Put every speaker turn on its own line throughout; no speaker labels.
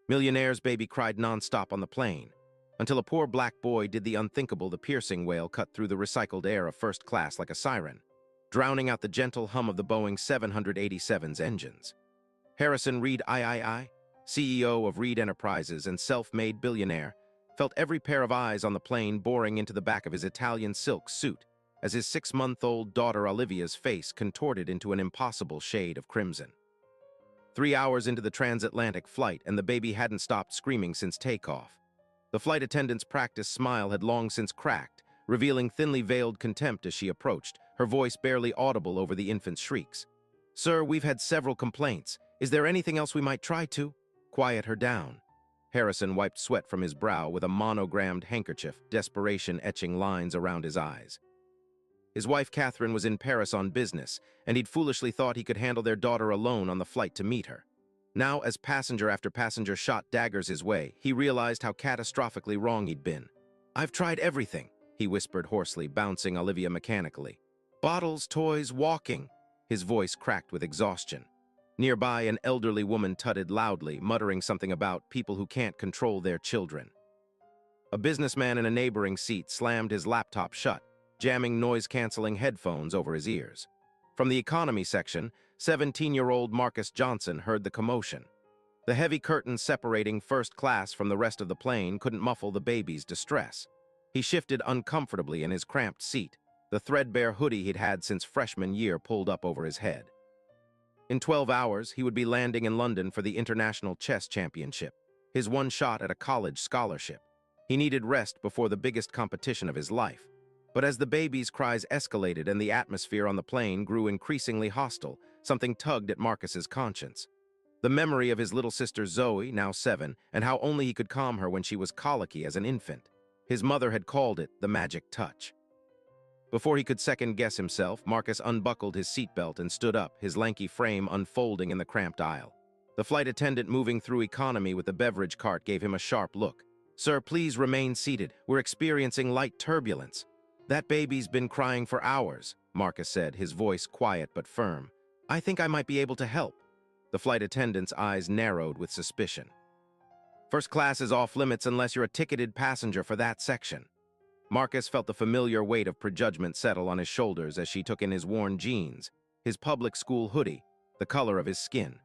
Millionaire's baby cried nonstop on the plane, until a poor black boy did the unthinkable. The piercing wail cut through the recycled air of first class like a siren, drowning out the gentle hum of the Boeing 787's engines. Harrison Reed III, CEO of Reed Enterprises and self-made billionaire, felt every pair of eyes on the plane boring into the back of his Italian silk suit as his 6-month-old daughter Olivia's face contorted into an impossible shade of crimson. 3 hours into the transatlantic flight, and the baby hadn't stopped screaming since takeoff. The flight attendant's practiced smile had long since cracked, revealing thinly veiled contempt as she approached, her voice barely audible over the infant's shrieks. "Sir, we've had several complaints. Is there anything else we might try to quiet her down?" Harrison wiped sweat from his brow with a monogrammed handkerchief, desperation etching lines around his eyes. His wife Catherine was in Paris on business, and he'd foolishly thought he could handle their daughter alone on the flight to meet her. Now, as passenger after passenger shot daggers his way, he realized how catastrophically wrong he'd been. "I've tried everything," he whispered hoarsely, bouncing Olivia mechanically. "Bottles, toys, walking." His voice cracked with exhaustion. Nearby, an elderly woman tutted loudly, muttering something about people who can't control their children. A businessman in a neighboring seat slammed his laptop shut, jamming noise-canceling headphones over his ears. From the economy section, 17-year-old Marcus Johnson heard the commotion. The heavy curtains separating first class from the rest of the plane couldn't muffle the baby's distress. He shifted uncomfortably in his cramped seat, the threadbare hoodie he'd had since freshman year pulled up over his head. In 12 hours, he would be landing in London for the International Chess Championship, his one shot at a college scholarship. He needed rest before the biggest competition of his life. But as the baby's cries escalated and the atmosphere on the plane grew increasingly hostile, something tugged at Marcus's conscience. The memory of his little sister Zoe, now 7, and how only he could calm her when she was colicky as an infant. His mother had called it the magic touch. Before he could second-guess himself, Marcus unbuckled his seatbelt and stood up, his lanky frame unfolding in the cramped aisle. The flight attendant moving through economy with the beverage cart gave him a sharp look. "Sir, please remain seated. We're experiencing light turbulence." "That baby's been crying for hours," Marcus said, his voice quiet but firm. "I think I might be able to help." The flight attendant's eyes narrowed with suspicion. "First class is off limits unless you're a ticketed passenger for that section." Marcus felt the familiar weight of prejudgment settle on his shoulders as she took in his worn jeans, his public school hoodie, the color of his skin.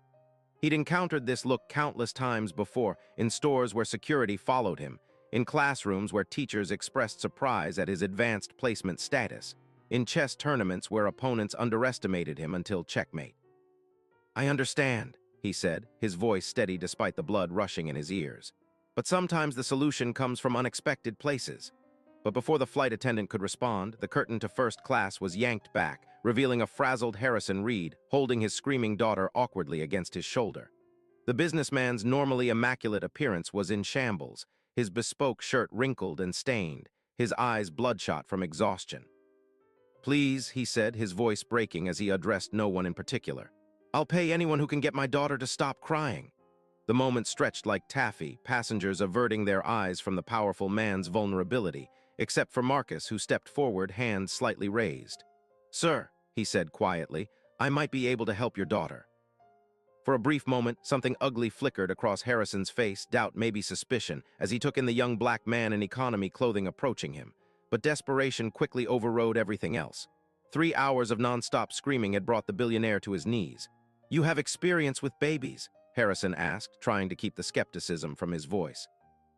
He'd encountered this look countless times before, in stores where security followed him, in classrooms where teachers expressed surprise at his advanced placement status, in chess tournaments where opponents underestimated him until checkmate. "I understand," he said, his voice steady despite the blood rushing in his ears. "But sometimes the solution comes from unexpected places." But before the flight attendant could respond, the curtain to first class was yanked back, revealing a frazzled Harrison Reed holding his screaming daughter awkwardly against his shoulder. The businessman's normally immaculate appearance was in shambles, his bespoke shirt wrinkled and stained, his eyes bloodshot from exhaustion. "Please," he said, his voice breaking as he addressed no one in particular. "I'll pay anyone who can get my daughter to stop crying." The moment stretched like taffy, passengers averting their eyes from the powerful man's vulnerability, except for Marcus, who stepped forward, hands slightly raised. "Sir," he said quietly, "I might be able to help your daughter." For a brief moment, something ugly flickered across Harrison's face, doubt, maybe suspicion, as he took in the young black man in economy clothing approaching him. But desperation quickly overrode everything else. 3 hours of non-stop screaming had brought the billionaire to his knees. "You have experience with babies?" Harrison asked, trying to keep the skepticism from his voice.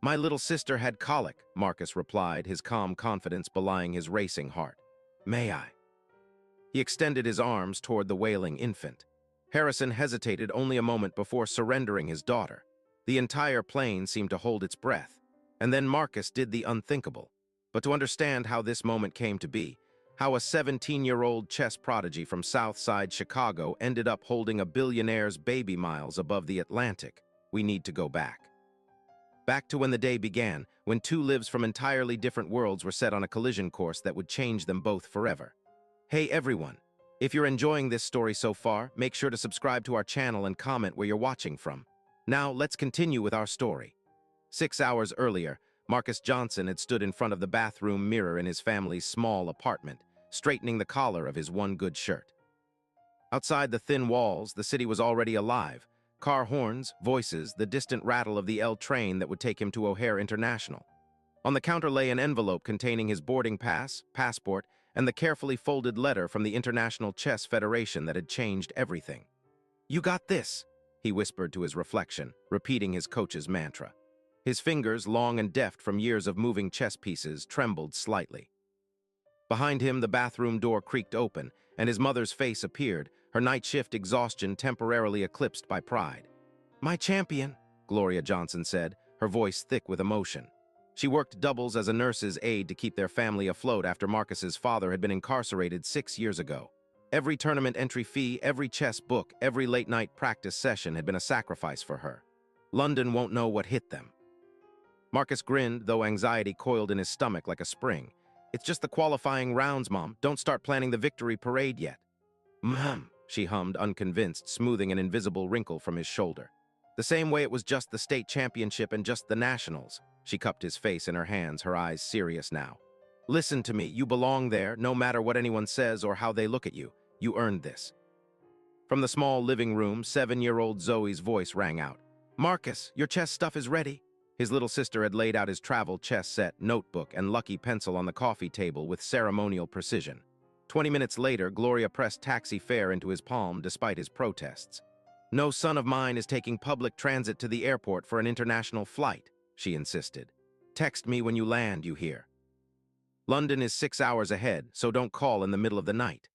"My little sister had colic," Marcus replied, his calm confidence belying his racing heart. "May I?" He extended his arms toward the wailing infant. Harrison hesitated only a moment before surrendering his daughter. The entire plane seemed to hold its breath. And then Marcus did the unthinkable. But to understand how this moment came to be, how a 17-year-old chess prodigy from Southside Chicago ended up holding a billionaire's baby miles above the Atlantic, we need to go back. Back to when the day began, when two lives from entirely different worlds were set on a collision course that would change them both forever. Hey everyone, if you're enjoying this story so far, make sure to subscribe to our channel and comment where you're watching from. Now, let's continue with our story. 6 hours earlier, Marcus Johnson had stood in front of the bathroom mirror in his family's small apartment, straightening the collar of his one good shirt. Outside the thin walls, the city was already alive. Car horns, voices, the distant rattle of the L train that would take him to O'Hare International. On the counter lay an envelope containing his boarding pass, passport, and the carefully folded letter from the International Chess Federation that had changed everything. "You got this," he whispered to his reflection, repeating his coach's mantra. His fingers, long and deft from years of moving chess pieces, trembled slightly. Behind him, the bathroom door creaked open, and his mother's face appeared, her night shift exhaustion temporarily eclipsed by pride. "My champion," Gloria Johnson said, her voice thick with emotion. She worked doubles as a nurse's aide to keep their family afloat after Marcus's father had been incarcerated 6 years ago. Every tournament entry fee, every chess book, every late-night practice session had been a sacrifice for her. London won't know what hit them. Marcus grinned, though anxiety coiled in his stomach like a spring. "It's just the qualifying rounds, Mom. Don't start planning the victory parade yet." "Mom," she hummed, unconvinced, smoothing an invisible wrinkle from his shoulder. "The same way it was just the state championship and just the nationals." She cupped his face in her hands, her eyes serious now. "Listen to me. You belong there, no matter what anyone says or how they look at you. You earned this." From the small living room, 7-year-old Zoe's voice rang out. "Marcus, your chess stuff is ready." His little sister had laid out his travel chess set, notebook, and lucky pencil on the coffee table with ceremonial precision. 20 minutes later, Gloria pressed taxi fare into his palm despite his protests. "No son of mine is taking public transit to the airport for an international flight," she insisted. "Text me when you land, you hear? London is 6 hours ahead, so don't call in the middle of the night."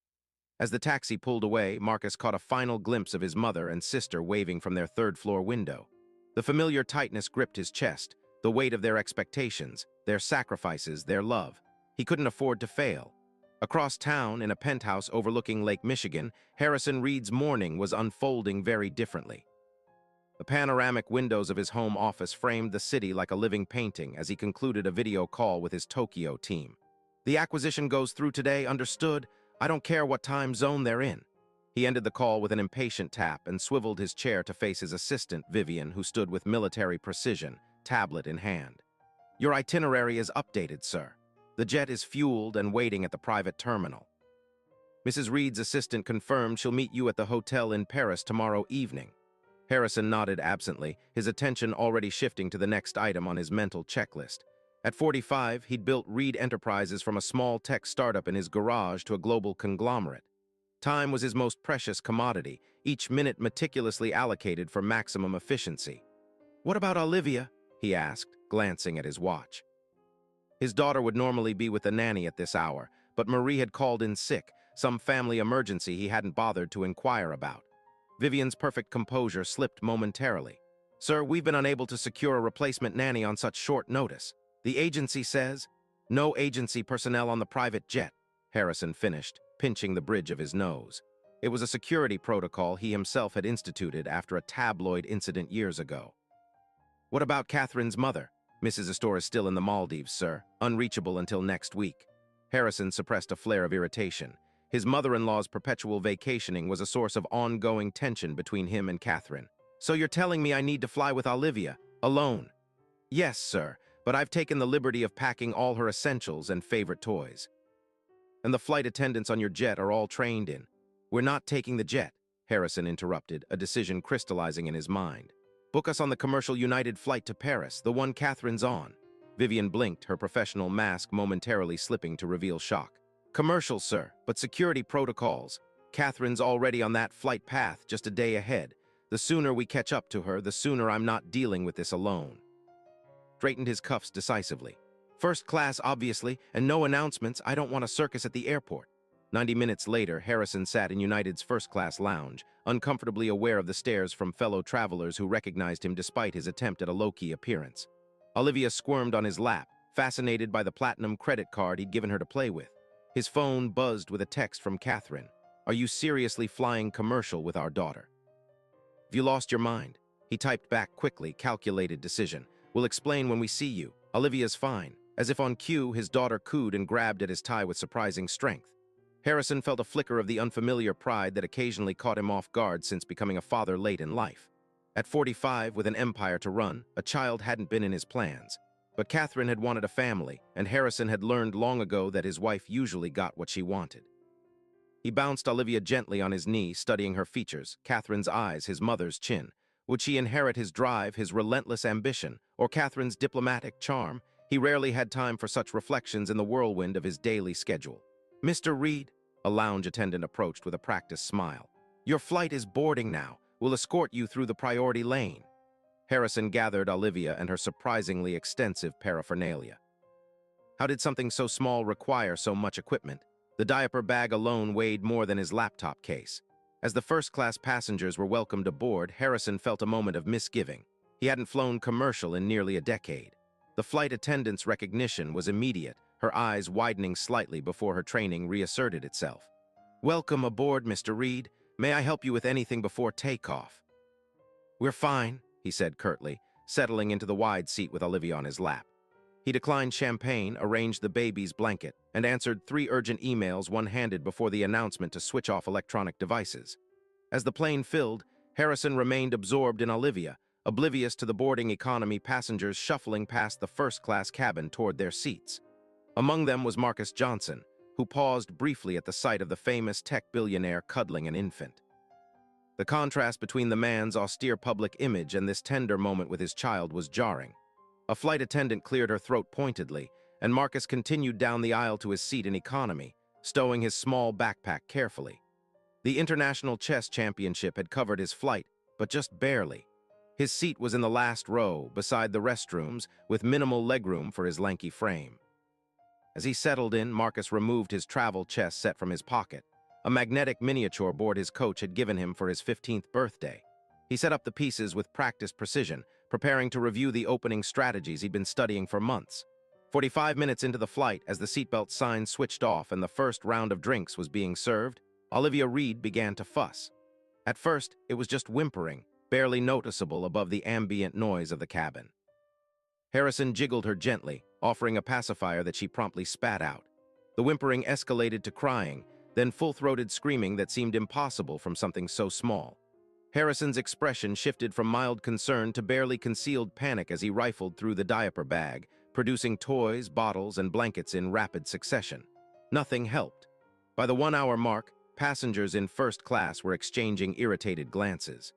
As the taxi pulled away, Marcus caught a final glimpse of his mother and sister waving from their third-floor window. The familiar tightness gripped his chest, the weight of their expectations, their sacrifices, their love. He couldn't afford to fail. Across town, in a penthouse overlooking Lake Michigan, Harrison Reed's morning was unfolding very differently. The panoramic windows of his home office framed the city like a living painting as he concluded a video call with his Tokyo team. "The acquisition goes through today, understood? I don't care what time zone they're in." He ended the call with an impatient tap and swiveled his chair to face his assistant, Vivian, who stood with military precision, tablet in hand. "Your itinerary is updated, sir. The jet is fueled and waiting at the private terminal." Mrs. Reed's assistant confirmed she'll meet you at the hotel in Paris tomorrow evening. Harrison nodded absently, his attention already shifting to the next item on his mental checklist. At 45, he'd built Reed Enterprises from a small tech startup in his garage to a global conglomerate. Time was his most precious commodity, each minute meticulously allocated for maximum efficiency. "What about Olivia?" he asked, glancing at his watch. His daughter would normally be with the nanny at this hour, but Marie had called in sick, some family emergency he hadn't bothered to inquire about. Vivian's perfect composure slipped momentarily. "Sir, we've been unable to secure a replacement nanny on such short notice. The agency says—" "No agency personnel on the private jet," Harrison finished, pinching the bridge of his nose. It was a security protocol he himself had instituted after a tabloid incident years ago. "What about Catherine's mother?" "Mrs. Astor is still in the Maldives, sir, unreachable until next week." Harrison suppressed a flare of irritation. His mother-in-law's perpetual vacationing was a source of ongoing tension between him and Catherine. "So you're telling me I need to fly with Olivia, alone?" "Yes, sir, but I've taken the liberty of packing all her essentials and favorite toys." "And the flight attendants on your jet are all trained in." "We're not taking the jet," Harrison interrupted, a decision crystallizing in his mind. "Book us on the commercial United flight to Paris, the one Catherine's on." Vivian blinked, her professional mask momentarily slipping to reveal shock. "Commercial, sir, but security protocols. Catherine's already on that flight path, just a day ahead. The sooner we catch up to her, the sooner I'm not dealing with this alone." Straightened his cuffs decisively. "First class, obviously, and no announcements. I don't want a circus at the airport." 90 minutes later, Harrison sat in United's first-class lounge, uncomfortably aware of the stares from fellow travelers who recognized him despite his attempt at a low-key appearance. Olivia squirmed on his lap, fascinated by the platinum credit card he'd given her to play with. His phone buzzed with a text from Catherine. "Are you seriously flying commercial with our daughter?" "Have you lost your mind?" He typed back quickly, calculated decision. "We'll explain when we see you. Olivia's fine." As if on cue, his daughter cooed and grabbed at his tie with surprising strength. Harrison felt a flicker of the unfamiliar pride that occasionally caught him off guard since becoming a father late in life. At 45, with an empire to run, a child hadn't been in his plans. But Catherine had wanted a family, and Harrison had learned long ago that his wife usually got what she wanted. He bounced Olivia gently on his knee, studying her features, Catherine's eyes, his mother's chin. Would she inherit his drive, his relentless ambition, or Catherine's diplomatic charm? He rarely had time for such reflections in the whirlwind of his daily schedule. "Mr. Reed," a lounge attendant approached with a practiced smile. "Your flight is boarding now. We'll escort you through the priority lane." Harrison gathered Olivia and her surprisingly extensive paraphernalia. How did something so small require so much equipment? The diaper bag alone weighed more than his laptop case. As the first-class passengers were welcomed aboard, Harrison felt a moment of misgiving. He hadn't flown commercial in nearly a decade. The flight attendant's recognition was immediate, her eyes widening slightly before her training reasserted itself. "Welcome aboard, Mr. Reed. May I help you with anything before takeoff?" "We're fine," he said curtly, settling into the wide seat with Olivia on his lap. He declined champagne, arranged the baby's blanket, and answered 3 urgent emails one-handed before the announcement to switch off electronic devices. As the plane filled, Harrison remained absorbed in Olivia, oblivious to the boarding economy passengers shuffling past the first-class cabin toward their seats. Among them was Marcus Johnson, who paused briefly at the sight of the famous tech billionaire cuddling an infant. The contrast between the man's austere public image and this tender moment with his child was jarring. A flight attendant cleared her throat pointedly, and Marcus continued down the aisle to his seat in economy, stowing his small backpack carefully. The International Chess Championship had covered his flight, but just barely. His seat was in the last row, beside the restrooms, with minimal legroom for his lanky frame. As he settled in, Marcus removed his travel chess set from his pocket, a magnetic miniature board his coach had given him for his 15th birthday. He set up the pieces with practiced precision, preparing to review the opening strategies he'd been studying for months. 45 minutes into the flight, as the seatbelt sign switched off and the first round of drinks was being served, Olivia Reed began to fuss. At first, it was just whimpering, barely noticeable above the ambient noise of the cabin. Harrison jiggled her gently, offering a pacifier that she promptly spat out. The whimpering escalated to crying, then full-throated screaming that seemed impossible from something so small. Harrison's expression shifted from mild concern to barely concealed panic as he rifled through the diaper bag, producing toys, bottles, and blankets in rapid succession. Nothing helped. By the 1-hour mark, passengers in first class were exchanging irritated glances.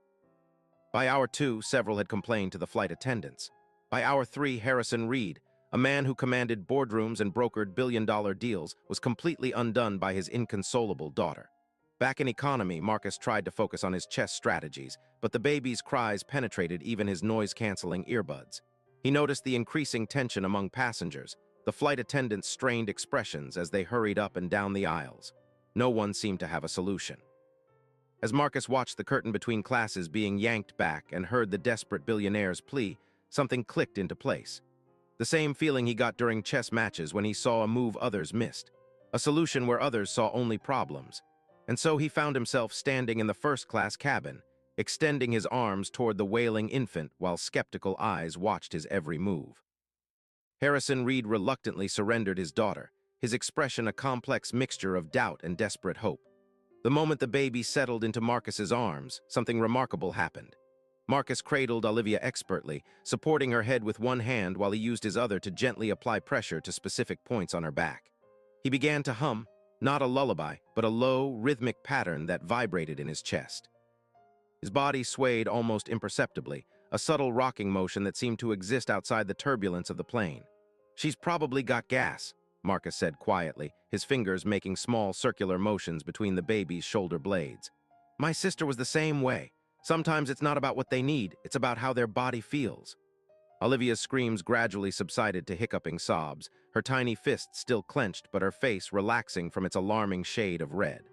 By hour 2, several had complained to the flight attendants. By hour 3, Harrison Reed, a man who commanded boardrooms and brokered billion-dollar deals, was completely undone by his inconsolable daughter. Back in economy, Marcus tried to focus on his chess strategies, but the baby's cries penetrated even his noise-canceling earbuds. He noticed the increasing tension among passengers, the flight attendants' strained expressions as they hurried up and down the aisles. No one seemed to have a solution. As Marcus watched the curtain between classes being yanked back and heard the desperate billionaire's plea, something clicked into place. The same feeling he got during chess matches when he saw a move others missed, a solution where others saw only problems. And so he found himself standing in the first-class cabin, extending his arms toward the wailing infant while skeptical eyes watched his every move. Harrison Reed reluctantly surrendered his daughter, his expression a complex mixture of doubt and desperate hope. The moment the baby settled into Marcus's arms, something remarkable happened. Marcus cradled Olivia expertly, supporting her head with one hand while he used his other to gently apply pressure to specific points on her back. He began to hum, not a lullaby, but a low, rhythmic pattern that vibrated in his chest. His body swayed almost imperceptibly, a subtle rocking motion that seemed to exist outside the turbulence of the plane. "She's probably got gas," Marcus said quietly, his fingers making small circular motions between the baby's shoulder blades. "My sister was the same way. Sometimes it's not about what they need, it's about how their body feels." Olivia's screams gradually subsided to hiccuping sobs, her tiny fists still clenched but her face relaxing from its alarming shade of red.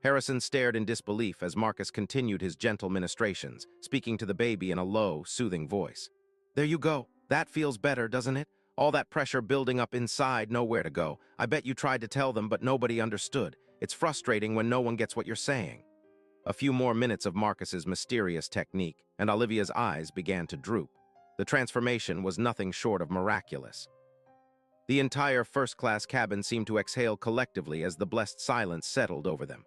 Harrison stared in disbelief as Marcus continued his gentle ministrations, speaking to the baby in a low, soothing voice. "There you go. That feels better, doesn't it? All that pressure building up inside, nowhere to go. I bet you tried to tell them, but nobody understood. It's frustrating when no one gets what you're saying." A few more minutes of Marcus's mysterious technique, and Olivia's eyes began to droop. The transformation was nothing short of miraculous. The entire first-class cabin seemed to exhale collectively as the blessed silence settled over them.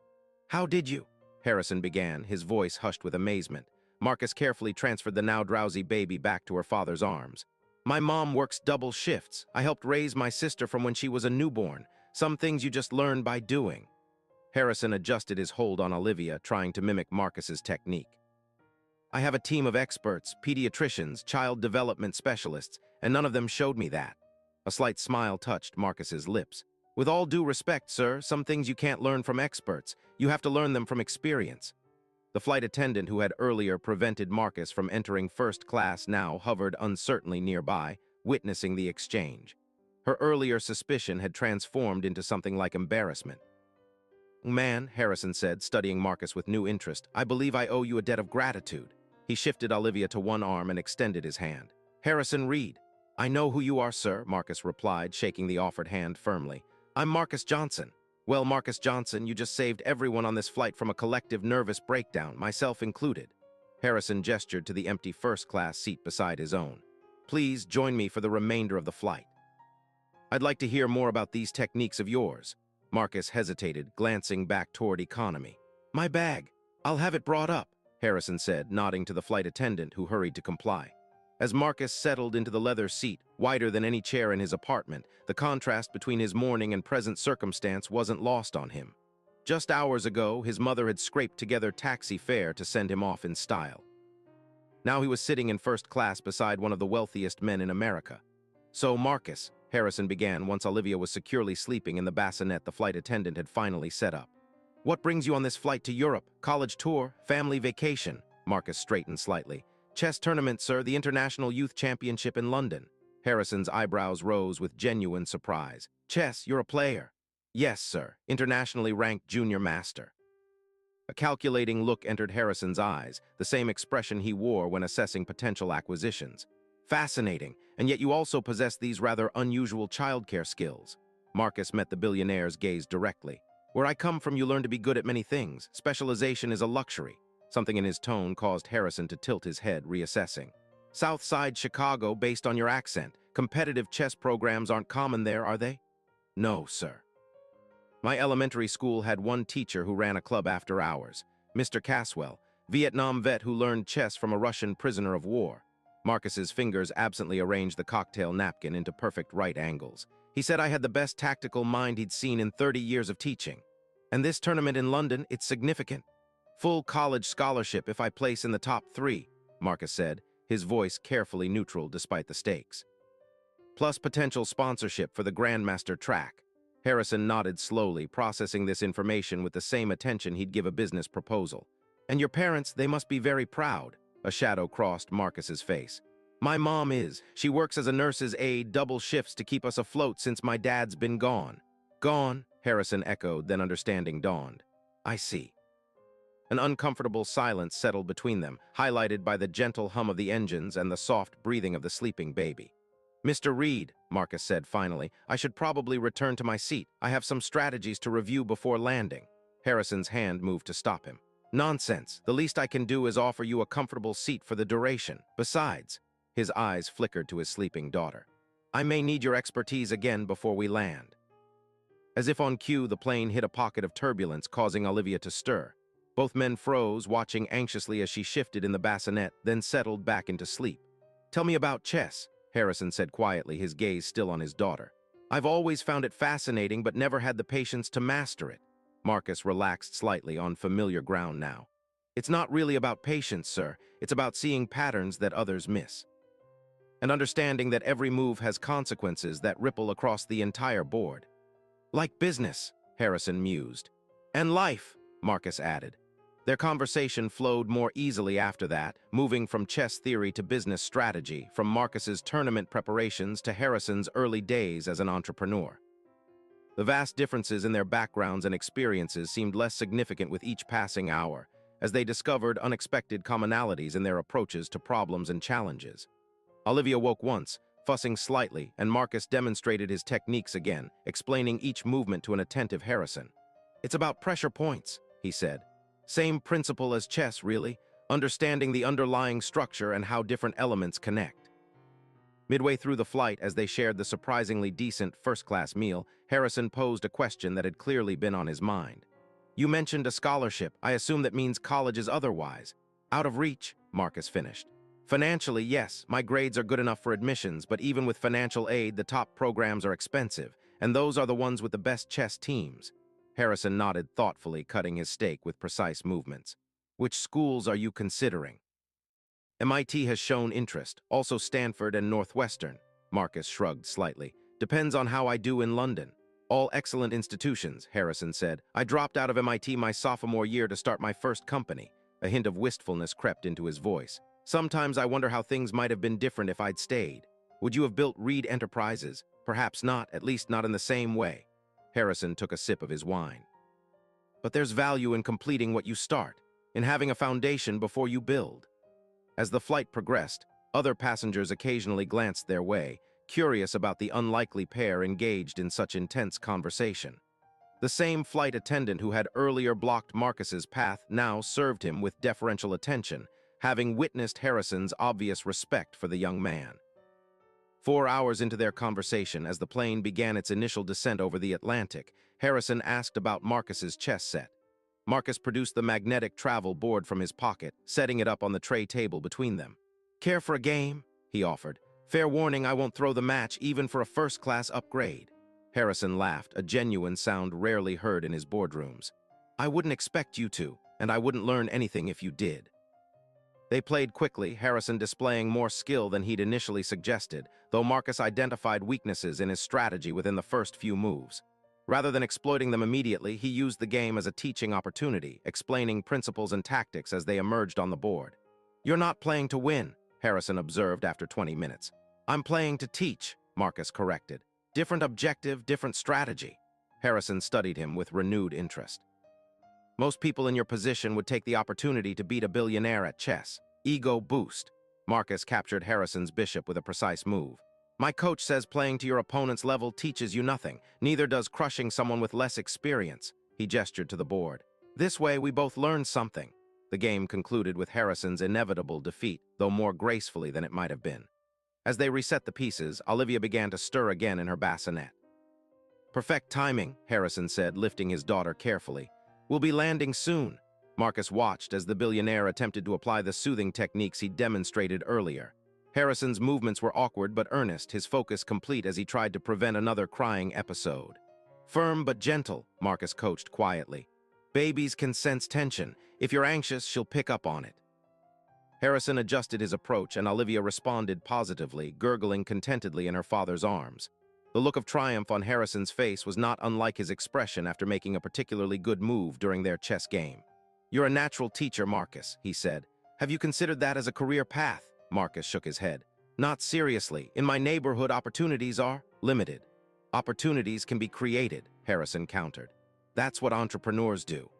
"How did you?" Harrison began, his voice hushed with amazement. Marcus carefully transferred the now drowsy baby back to her father's arms. "My mom works double shifts. I helped raise my sister from when she was a newborn. Some things you just learn by doing." Harrison adjusted his hold on Olivia, trying to mimic Marcus's technique. I have a team of experts, pediatricians, child development specialists, and none of them showed me that. A slight smile touched Marcus's lips. With all due respect, sir, some things you can't learn from experts. You have to learn them from experience. The flight attendant who had earlier prevented Marcus from entering first class now hovered uncertainly nearby, witnessing the exchange. Her earlier suspicion had transformed into something like embarrassment. Man, Harrison said, studying Marcus with new interest, I believe I owe you a debt of gratitude. He shifted Olivia to one arm and extended his hand. Harrison Reed. I know who you are, sir, Marcus replied, shaking the offered hand firmly. I'm Marcus Johnson. Well, Marcus Johnson, you just saved everyone on this flight from a collective nervous breakdown, myself included. Harrison gestured to the empty first-class seat beside his own. Please join me for the remainder of the flight. I'd like to hear more about these techniques of yours. Marcus hesitated, glancing back toward economy. My bag. I'll have it brought up, Harrison said, nodding to the flight attendant who hurried to comply. As Marcus settled into the leather seat, wider than any chair in his apartment, the contrast between his morning and present circumstance wasn't lost on him. Just hours ago, his mother had scraped together taxi fare to send him off in style. Now he was sitting in first class beside one of the wealthiest men in America. So, Marcus, Harrison began once Olivia was securely sleeping in the bassinet the flight attendant had finally set up. What brings you on this flight to Europe? College tour? Family vacation? Marcus straightened slightly. Chess tournament, sir, the International Youth Championship in London. Harrison's eyebrows rose with genuine surprise. Chess, you're a player. Yes, sir, internationally ranked junior master. A calculating look entered Harrison's eyes, the same expression he wore when assessing potential acquisitions. Fascinating, and yet you also possess these rather unusual childcare skills. Marcus met the billionaire's gaze directly. Where I come from, you learn to be good at many things. Specialization is a luxury. Something in his tone caused Harrison to tilt his head, reassessing. South Side Chicago, based on your accent. Competitive chess programs aren't common there, are they? No, sir. My elementary school had one teacher who ran a club after hours. Mr. Caswell, Vietnam vet who learned chess from a Russian prisoner of war. Marcus's fingers absently arranged the cocktail napkin into perfect right angles. He said I had the best tactical mind he'd seen in 30 years of teaching. And this tournament in London, it's significant. Full college scholarship if I place in the top 3, Marcus said, his voice carefully neutral despite the stakes. Plus potential sponsorship for the Grandmaster track. Harrison nodded slowly, processing this information with the same attention he'd give a business proposal. And your parents, they must be very proud. A shadow crossed Marcus's face. My mom is. She works as a nurse's aide, double shifts to keep us afloat since my dad's been gone. Gone, Harrison echoed, then understanding dawned. I see. An uncomfortable silence settled between them, highlighted by the gentle hum of the engines and the soft breathing of the sleeping baby. Mr. Reed, Marcus said finally, I should probably return to my seat. I have some strategies to review before landing. Harrison's hand moved to stop him. Nonsense. The least I can do is offer you a comfortable seat for the duration. Besides, his eyes flickered to his sleeping daughter. I may need your expertise again before we land. As if on cue, the plane hit a pocket of turbulence, causing Olivia to stir. Both men froze, watching anxiously as she shifted in the bassinet, then settled back into sleep. Tell me about chess, Harrison said quietly, his gaze still on his daughter. I've always found it fascinating, but never had the patience to master it. Marcus relaxed slightly, on familiar ground now. It's not really about patience, sir. It's about seeing patterns that others miss. And understanding that every move has consequences that ripple across the entire board. Like business, Harrison mused. And life, Marcus added. Their conversation flowed more easily after that, moving from chess theory to business strategy, from Marcus's tournament preparations to Harrison's early days as an entrepreneur. The vast differences in their backgrounds and experiences seemed less significant with each passing hour, as they discovered unexpected commonalities in their approaches to problems and challenges. Olivia woke once, fussing slightly, and Marcus demonstrated his techniques again, explaining each movement to an attentive Harrison. It's about pressure points, he said. Same principle as chess, really, understanding the underlying structure and how different elements connect. Midway through the flight, as they shared the surprisingly decent first-class meal, Harrison posed a question that had clearly been on his mind. You mentioned a scholarship. I assume that means college is otherwise. Out of reach, Marcus finished. Financially, yes, my grades are good enough for admissions, but even with financial aid, the top programs are expensive, and those are the ones with the best chess teams. Harrison nodded thoughtfully, cutting his steak with precise movements. Which schools are you considering? MIT has shown interest, also Stanford and Northwestern. Marcus shrugged slightly. Depends on how I do in London. All excellent institutions, Harrison said. I dropped out of MIT my sophomore year to start my first company. A hint of wistfulness crept into his voice. Sometimes I wonder how things might have been different if I'd stayed. Would you have built Reed Enterprises? Perhaps not, at least not in the same way. Harrison took a sip of his wine. But there's value in completing what you start, in having a foundation before you build. As the flight progressed, other passengers occasionally glanced their way, curious about the unlikely pair engaged in such intense conversation. The same flight attendant who had earlier blocked Marcus's path now served him with deferential attention, having witnessed Harrison's obvious respect for the young man. 4 hours into their conversation, as the plane began its initial descent over the Atlantic, Harrison asked about Marcus's chess set. Marcus produced the magnetic travel board from his pocket, setting it up on the tray table between them. "Care for a game?" he offered. "Fair warning, I won't throw the match even for a first-class upgrade." Harrison laughed, a genuine sound rarely heard in his boardrooms. "I wouldn't expect you to, and I wouldn't learn anything if you did." They played quickly, Harrison displaying more skill than he'd initially suggested, though Marcus identified weaknesses in his strategy within the first few moves. Rather than exploiting them immediately, he used the game as a teaching opportunity, explaining principles and tactics as they emerged on the board. "You're not playing to win," Harrison observed after 20 minutes. "I'm playing to teach," Marcus corrected. "Different objective, different strategy." Harrison studied him with renewed interest. "Most people in your position would take the opportunity to beat a billionaire at chess. Ego boost." Marcus captured Harrison's bishop with a precise move. "My coach says playing to your opponent's level teaches you nothing. Neither does crushing someone with less experience." He gestured to the board. "This way, we both learn something." The game concluded with Harrison's inevitable defeat, though more gracefully than it might have been. As they reset the pieces, Olivia began to stir again in her bassinet. "Perfect timing," Harrison said, lifting his daughter carefully. "We'll be landing soon." Marcus watched as the billionaire attempted to apply the soothing techniques he'd demonstrated earlier. Harrison's movements were awkward but earnest, his focus complete as he tried to prevent another crying episode. "Firm but gentle," Marcus coached quietly. "Babies can sense tension. If you're anxious, she'll pick up on it." Harrison adjusted his approach, and Olivia responded positively, gurgling contentedly in her father's arms. The look of triumph on Harrison's face was not unlike his expression after making a particularly good move during their chess game. "You're a natural teacher, Marcus," he said. "Have you considered that as a career path?" Marcus shook his head. "Not seriously. In my neighborhood, opportunities are limited." "Opportunities can be created," Harrison countered. "That's what entrepreneurs do."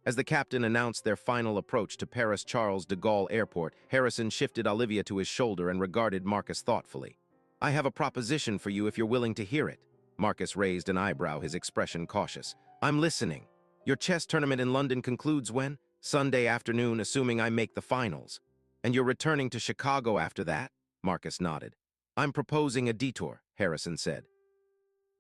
As the captain announced their final approach to Paris Charles de Gaulle Airport, Harrison shifted Olivia to his shoulder and regarded Marcus thoughtfully. "I have a proposition for you if you're willing to hear it." Marcus raised an eyebrow, his expression cautious. "I'm listening. Your chess tournament in London concludes when?" "Sunday afternoon, assuming I make the finals." "And you're returning to Chicago after that?" Marcus nodded. "I'm proposing a detour," Harrison said.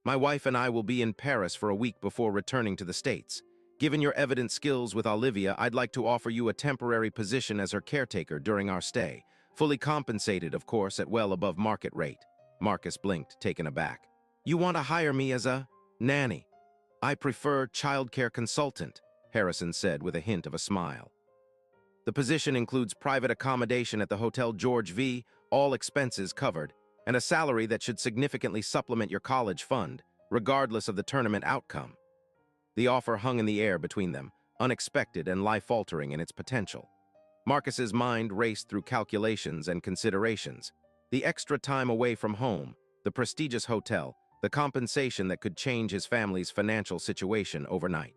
"My wife and I will be in Paris for a week before returning to the States. Given your evident skills with Olivia, I'd like to offer you a temporary position as her caretaker during our stay. Fully compensated, of course, at well above market rate." Marcus blinked, taken aback. "You want to hire me as a nanny?" "I prefer childcare consultant," Harrison said with a hint of a smile. "The position includes private accommodation at the Hotel George V, all expenses covered, and a salary that should significantly supplement your college fund, regardless of the tournament outcome." The offer hung in the air between them, unexpected and life-altering in its potential. Marcus's mind raced through calculations and considerations. The extra time away from home, the prestigious hotel, the compensation that could change his family's financial situation overnight.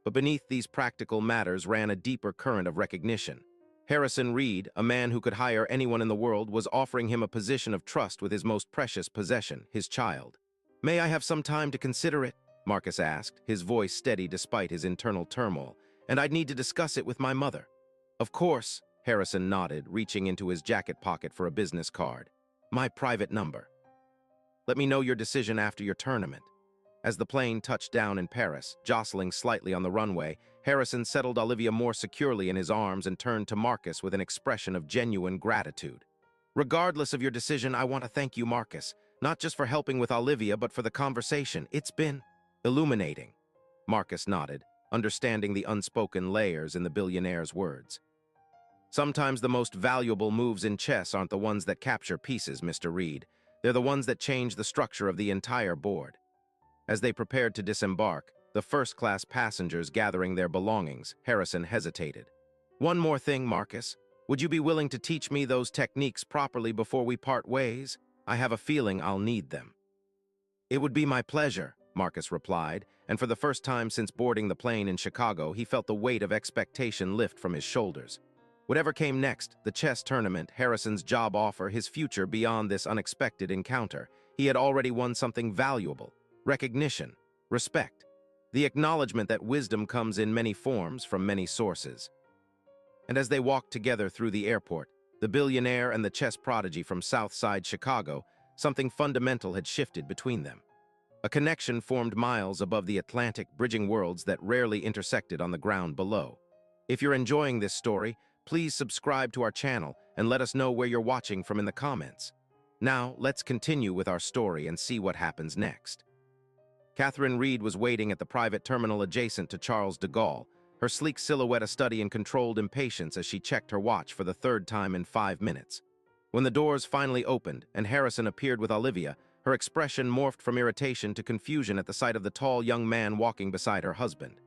But beneath these practical matters ran a deeper current of recognition. Harrison Reed, a man who could hire anyone in the world, was offering him a position of trust with his most precious possession, his child. "May I have some time to consider it?" Marcus asked, his voice steady despite his internal turmoil. "And I'd need to discuss it with my mother." "Of course," Harrison nodded, reaching into his jacket pocket for a business card. "My private number. Let me know your decision after your tournament." As the plane touched down in Paris, jostling slightly on the runway, Harrison settled Olivia more securely in his arms and turned to Marcus with an expression of genuine gratitude. "Regardless of your decision, I want to thank you, Marcus, not just for helping with Olivia, but for the conversation. It's been illuminating." Marcus nodded, understanding the unspoken layers in the billionaire's words. Sometimes the most valuable moves in chess aren't the ones that capture pieces, Mr. Reed. They're the ones that change the structure of the entire board. As they prepared to disembark, the first-class passengers gathering their belongings, Harrison hesitated. "One more thing, Marcus. Would you be willing to teach me those techniques properly before we part ways? I have a feeling I'll need them." "It would be my pleasure," Marcus replied, and for the first time since boarding the plane in Chicago, he felt the weight of expectation lift from his shoulders. Whatever came next, the chess tournament, Harrison's job offer, his future beyond this unexpected encounter, he had already won something valuable: recognition, respect, the acknowledgement that wisdom comes in many forms from many sources. And as they walked together through the airport, the billionaire and the chess prodigy from South Side Chicago, something fundamental had shifted between them. A connection formed miles above the Atlantic, bridging worlds that rarely intersected on the ground below. If you're enjoying this story, please subscribe to our channel and let us know where you're watching from in the comments. Now, let's continue with our story and see what happens next. Catherine Reed was waiting at the private terminal adjacent to Charles de Gaulle, her sleek silhouette a study in controlled impatience as she checked her watch for the third time in 5 minutes. When the doors finally opened and Harrison appeared with Olivia, her expression morphed from irritation to confusion at the sight of the tall young man walking beside her husband.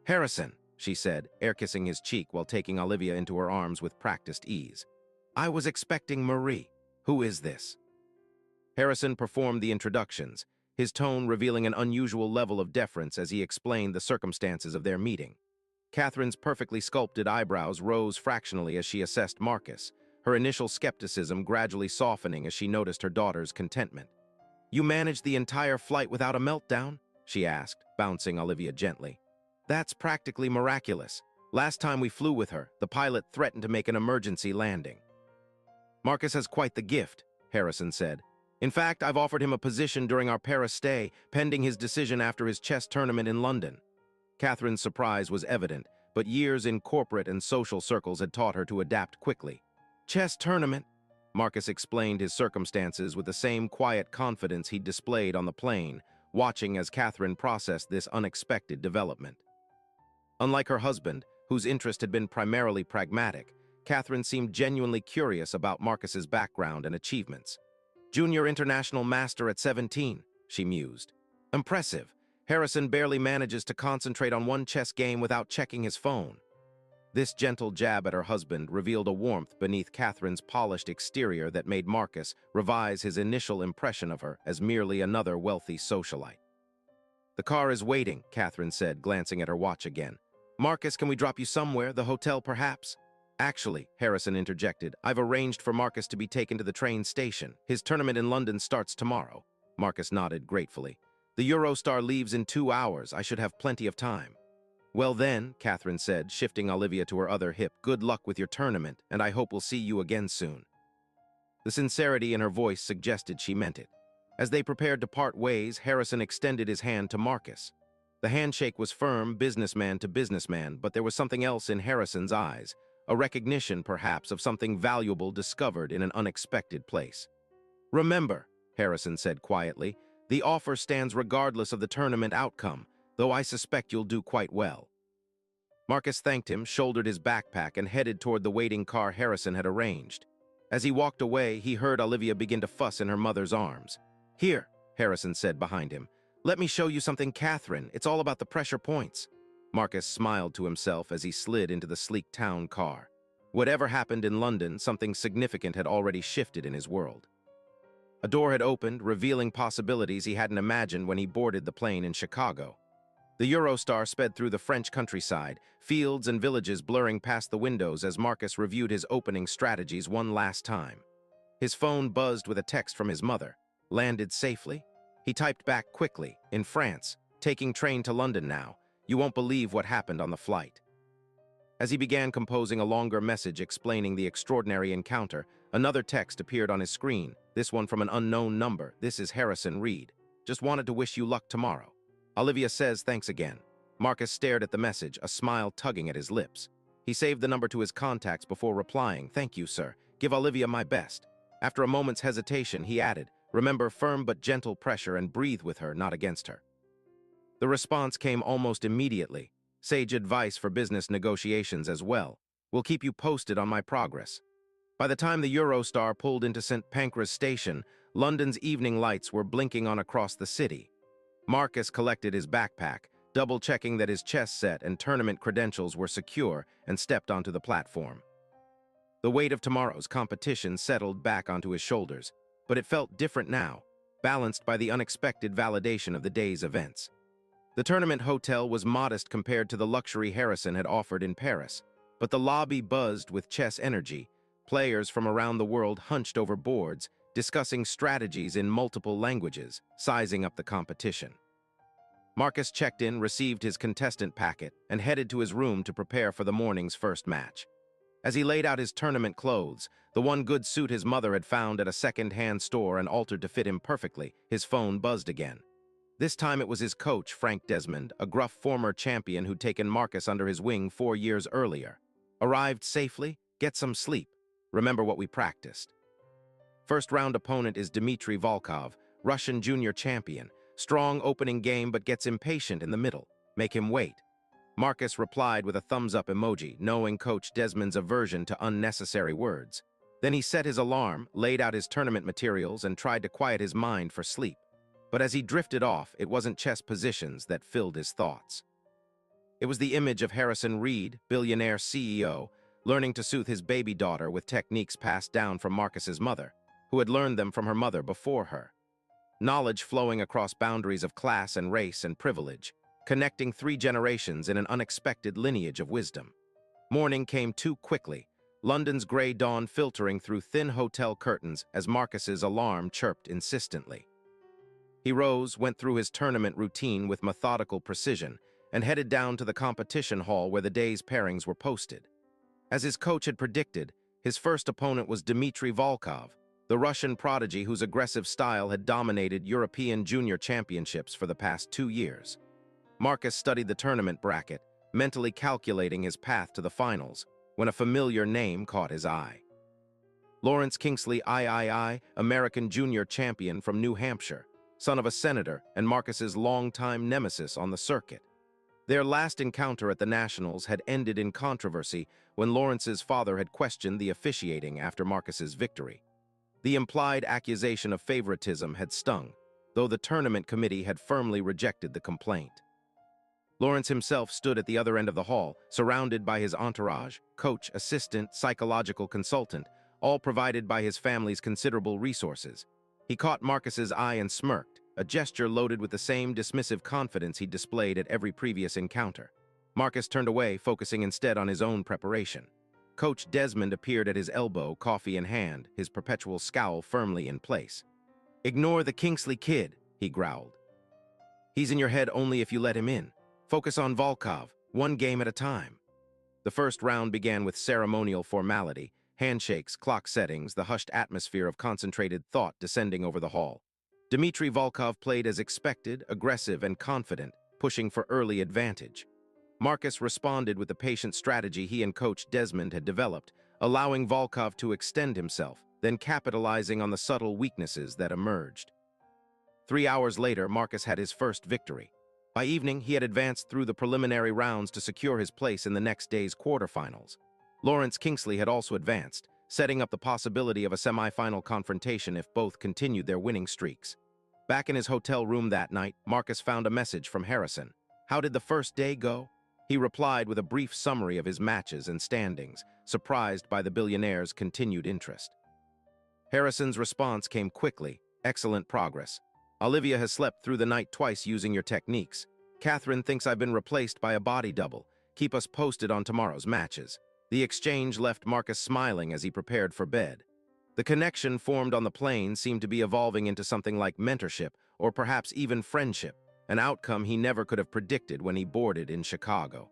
"Harrison," she said, air-kissing his cheek while taking Olivia into her arms with practiced ease. "I was expecting Marie. Who is this?" Harrison performed the introductions, his tone revealing an unusual level of deference as he explained the circumstances of their meeting. Catherine's perfectly sculpted eyebrows rose fractionally as she assessed Marcus, her initial skepticism gradually softening as she noticed her daughter's contentment. "You managed the entire flight without a meltdown?" she asked, bouncing Olivia gently. "That's practically miraculous. Last time we flew with her, the pilot threatened to make an emergency landing." "Marcus has quite the gift," Harrison said. "In fact, I've offered him a position during our Paris stay, pending his decision after his chess tournament in London." Catherine's surprise was evident, but years in corporate and social circles had taught her to adapt quickly. "Chess tournament?" Marcus explained his circumstances with the same quiet confidence he'd displayed on the plane, watching as Catherine processed this unexpected development. Unlike her husband, whose interest had been primarily pragmatic, Catherine seemed genuinely curious about Marcus's background and achievements. "Junior international master at 17, she mused. "Impressive. Harrison barely manages to concentrate on one chess game without checking his phone." This gentle jab at her husband revealed a warmth beneath Catherine's polished exterior that made Marcus revise his initial impression of her as merely another wealthy socialite. "The car is waiting," Catherine said, glancing at her watch again. "Marcus, can we drop you somewhere? The hotel, perhaps?" "Actually," Harrison interjected, "I've arranged for Marcus to be taken to the train station. His tournament in London starts tomorrow." Marcus nodded gratefully. "The Eurostar leaves in 2 hours. I should have plenty of time." "Well then," Catherine said, shifting Olivia to her other hip, "good luck with your tournament, and I hope we'll see you again soon." The sincerity in her voice suggested she meant it. As they prepared to part ways, Harrison extended his hand to Marcus. The handshake was firm, businessman to businessman, but there was something else in Harrison's eyes, a recognition, perhaps, of something valuable discovered in an unexpected place. "Remember," Harrison said quietly, "the offer stands regardless of the tournament outcome, though I suspect you'll do quite well." Marcus thanked him, shouldered his backpack, and headed toward the waiting car Harrison had arranged. As he walked away, he heard Olivia begin to fuss in her mother's arms. "Here," Harrison said behind him. "Let me show you something, Catherine. It's all about the pressure points." Marcus smiled to himself as he slid into the sleek town car. Whatever happened in London, something significant had already shifted in his world. A door had opened, revealing possibilities he hadn't imagined when he boarded the plane in Chicago. The Eurostar sped through the French countryside, fields and villages blurring past the windows as Marcus reviewed his opening strategies one last time. His phone buzzed with a text from his mother. "Landed safely?" He typed back quickly, "In France. Taking train to London now. You won't believe what happened on the flight." As he began composing a longer message explaining the extraordinary encounter, another text appeared on his screen, this one from an unknown number. "This is Harrison Reed. Just wanted to wish you luck tomorrow. Olivia says thanks again." Marcus stared at the message, a smile tugging at his lips. He saved the number to his contacts before replying, "Thank you, sir. Give Olivia my best." After a moment's hesitation, he added, "Remember firm but gentle pressure and breathe with her, not against her." The response came almost immediately, sage advice for business negotiations as well. We'll keep you posted on my progress. By the time the Eurostar pulled into St. Pancras Station, London's evening lights were blinking on across the city. Marcus collected his backpack, double-checking that his chess set and tournament credentials were secure, and stepped onto the platform. The weight of tomorrow's competition settled back onto his shoulders, but it felt different now, balanced by the unexpected validation of the day's events. The tournament hotel was modest compared to the luxury Harrison had offered in Paris, but the lobby buzzed with chess energy. Players from around the world hunched over boards, discussing strategies in multiple languages, sizing up the competition. Marcus checked in, received his contestant packet, and headed to his room to prepare for the morning's first match. As he laid out his tournament clothes, the one good suit his mother had found at a second-hand store and altered to fit him perfectly, his phone buzzed again. This time it was his coach, Frank Desmond, a gruff former champion who'd taken Marcus under his wing 4 years earlier. Arrived safely? Get some sleep. Remember what we practiced. First-round opponent is Dmitry Volkov, Russian junior champion. Strong opening game but gets impatient in the middle. Make him wait. Marcus replied with a thumbs-up emoji, knowing Coach Desmond's aversion to unnecessary words. Then he set his alarm, laid out his tournament materials, and tried to quiet his mind for sleep. But as he drifted off, it wasn't chess positions that filled his thoughts. It was the image of Harrison Reed, billionaire CEO, learning to soothe his baby daughter with techniques passed down from Marcus's mother, who had learned them from her mother before her. Knowledge flowing across boundaries of class and race and privilege, connecting 3 generations in an unexpected lineage of wisdom. Morning came too quickly, London's gray dawn filtering through thin hotel curtains as Marcus's alarm chirped insistently. He rose, went through his tournament routine with methodical precision, and headed down to the competition hall where the day's pairings were posted. As his coach had predicted, his first opponent was Dmitry Volkov, the Russian prodigy whose aggressive style had dominated European junior championships for the past 2 years. Marcus studied the tournament bracket, mentally calculating his path to the finals, when a familiar name caught his eye. Lawrence Kingsley III, American junior champion from New Hampshire, son of a senator and Marcus's longtime nemesis on the circuit. Their last encounter at the Nationals had ended in controversy when Lawrence's father had questioned the officiating after Marcus's victory. The implied accusation of favoritism had stung, though the tournament committee had firmly rejected the complaint. Lawrence himself stood at the other end of the hall, surrounded by his entourage, coach, assistant, psychological consultant, all provided by his family's considerable resources. He caught Marcus's eye and smirked, a gesture loaded with the same dismissive confidence he'd displayed at every previous encounter. Marcus turned away, focusing instead on his own preparation. Coach Desmond appeared at his elbow, coffee in hand, his perpetual scowl firmly in place. "Ignore the Kingsley kid," he growled. "He's in your head only if you let him in. Focus on Volkov, 1 game at a time." The first round began with ceremonial formality, handshakes, clock settings, the hushed atmosphere of concentrated thought descending over the hall. Dmitry Volkov played as expected, aggressive and confident, pushing for early advantage. Marcus responded with the patient strategy he and Coach Desmond had developed, allowing Volkov to extend himself, then capitalizing on the subtle weaknesses that emerged. 3 hours later, Marcus had his first victory. By evening, he had advanced through the preliminary rounds to secure his place in the next day's quarterfinals. Lawrence Kingsley had also advanced, setting up the possibility of a semi-final confrontation if both continued their winning streaks. Back in his hotel room that night, Marcus found a message from Harrison. "How did the first day go?" He replied with a brief summary of his matches and standings, surprised by the billionaire's continued interest. Harrison's response came quickly. "Excellent progress. Olivia has slept through the night twice using your techniques. Catherine thinks I've been replaced by a body double. Keep us posted on tomorrow's matches." The exchange left Marcus smiling as he prepared for bed. The connection formed on the plane seemed to be evolving into something like mentorship, or perhaps even friendship, an outcome he never could have predicted when he boarded in Chicago.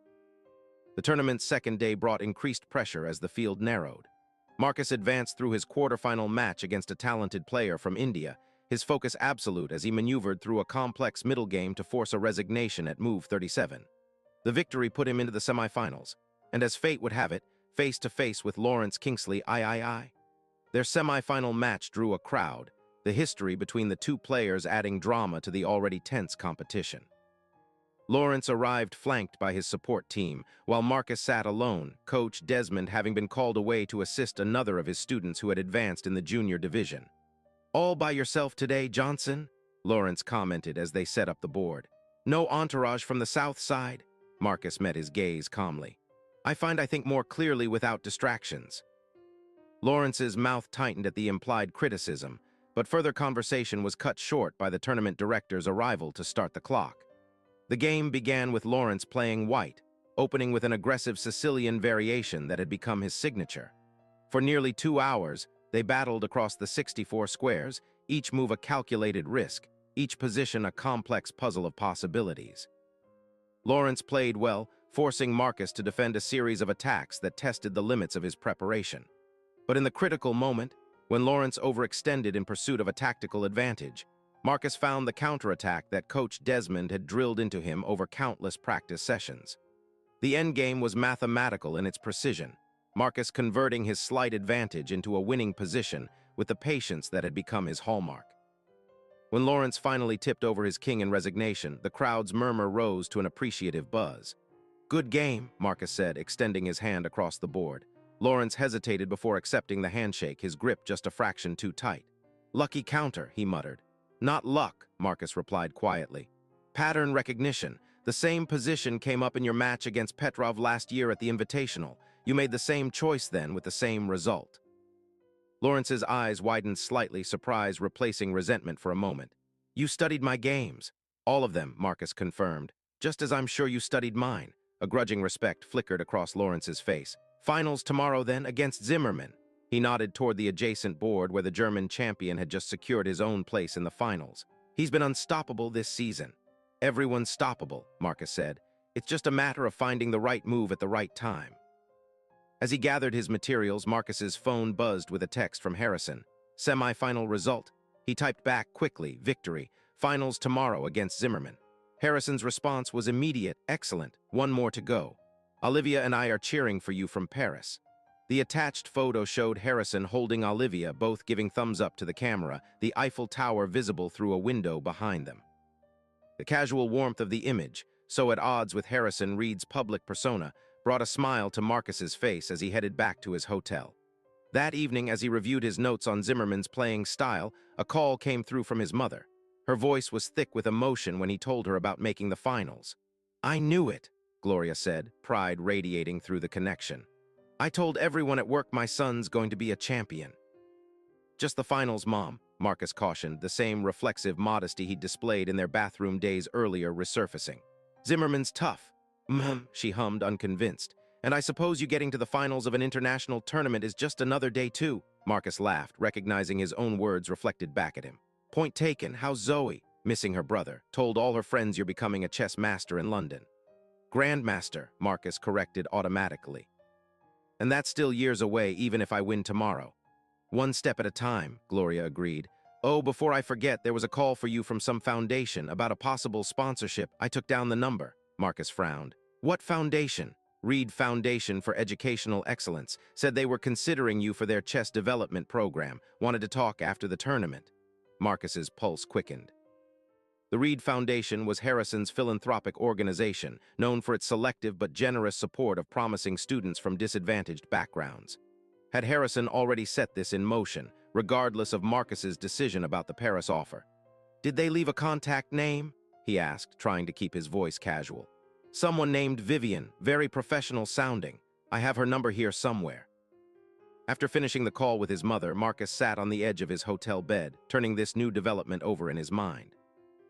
The tournament's second day brought increased pressure as the field narrowed. Marcus advanced through his quarterfinal match against a talented player from India, his focus absolute as he maneuvered through a complex middle game to force a resignation at move 37. The victory put him into the semifinals, and as fate would have it, face-to-face with Lawrence Kingsley III. Their semifinal match drew a crowd, the history between the two players adding drama to the already tense competition. Lawrence arrived flanked by his support team, while Marcus sat alone, Coach Desmond having been called away to assist another of his students who had advanced in the junior division. "All by yourself today, Johnson?" Lawrence commented as they set up the board. "No entourage from the south side?" Marcus met his gaze calmly. "I find I think more clearly without distractions." Lawrence's mouth tightened at the implied criticism, but further conversation was cut short by the tournament director's arrival to start the clock. The game began with Lawrence playing white, opening with an aggressive Sicilian variation that had become his signature. For nearly 2 hours, they battled across the 64 squares, each move a calculated risk, each position a complex puzzle of possibilities. Lawrence played well, forcing Marcus to defend a series of attacks that tested the limits of his preparation. But in the critical moment, when Lawrence overextended in pursuit of a tactical advantage, Marcus found the counterattack that Coach Desmond had drilled into him over countless practice sessions. The endgame was mathematical in its precision, Marcus converting his slight advantage into a winning position with the patience that had become his hallmark. When Lawrence finally tipped over his king in resignation, the crowd's murmur rose to an appreciative buzz. "Good game," Marcus said, extending his hand across the board. Lawrence hesitated before accepting the handshake, his grip just a fraction too tight. "Lucky counter," he muttered. "Not luck," Marcus replied quietly. "Pattern recognition. The same position came up in your match against Petrov last year at the Invitational. You made the same choice then with the same result." Lawrence's eyes widened slightly, surprise replacing resentment for a moment. "You studied my games." "All of them," Marcus confirmed. "Just as I'm sure you studied mine." A grudging respect flickered across Lawrence's face. "Finals tomorrow then, against Zimmerman." He nodded toward the adjacent board where the German champion had just secured his own place in the finals. "He's been unstoppable this season." "Everyone's stoppable," Marcus said. "It's just a matter of finding the right move at the right time." As he gathered his materials, Marcus's phone buzzed with a text from Harrison. "Semi-final result." He typed back quickly, "Victory. Finals tomorrow against Zimmerman." Harrison's response was immediate, "Excellent. One more to go. Olivia and I are cheering for you from Paris." The attached photo showed Harrison holding Olivia, both giving thumbs up to the camera, the Eiffel Tower visible through a window behind them. The casual warmth of the image, so at odds with Harrison Reed's public persona, brought a smile to Marcus's face as he headed back to his hotel. That evening, as he reviewed his notes on Zimmerman's playing style, a call came through from his mother. Her voice was thick with emotion when he told her about making the finals. "I knew it," Gloria said, pride radiating through the connection. "I told everyone at work my son's going to be a champion." "Just the finals, Mom," Marcus cautioned, the same reflexive modesty he'd displayed in their bathroom days earlier resurfacing. "Zimmerman's tough." She hummed, unconvinced. "And I suppose you getting to the finals of an international tournament is just another day too." Marcus laughed, recognizing his own words reflected back at him. "Point taken. How's Zoe?" Missing her brother. "Told all her friends you're becoming a chess master in London." "Grandmaster," Marcus corrected automatically. "And that's still years away, even if I win tomorrow." "One step at a time," Gloria agreed. "Oh, before I forget, there was a call for you from some foundation about a possible sponsorship. I took down the number." Marcus frowned. "What foundation?" "Reed Foundation for Educational Excellence. Said they were considering you for their chess development program. Wanted to talk after the tournament." Marcus's pulse quickened. The Reed Foundation was Harrison's philanthropic organization, known for its selective but generous support of promising students from disadvantaged backgrounds. Had Harrison already set this in motion, regardless of Marcus's decision about the Paris offer? "Did they leave a contact name?" he asked, trying to keep his voice casual. "Someone named Vivian, very professional sounding. I have her number here somewhere." After finishing the call with his mother, Marcus sat on the edge of his hotel bed, turning this new development over in his mind.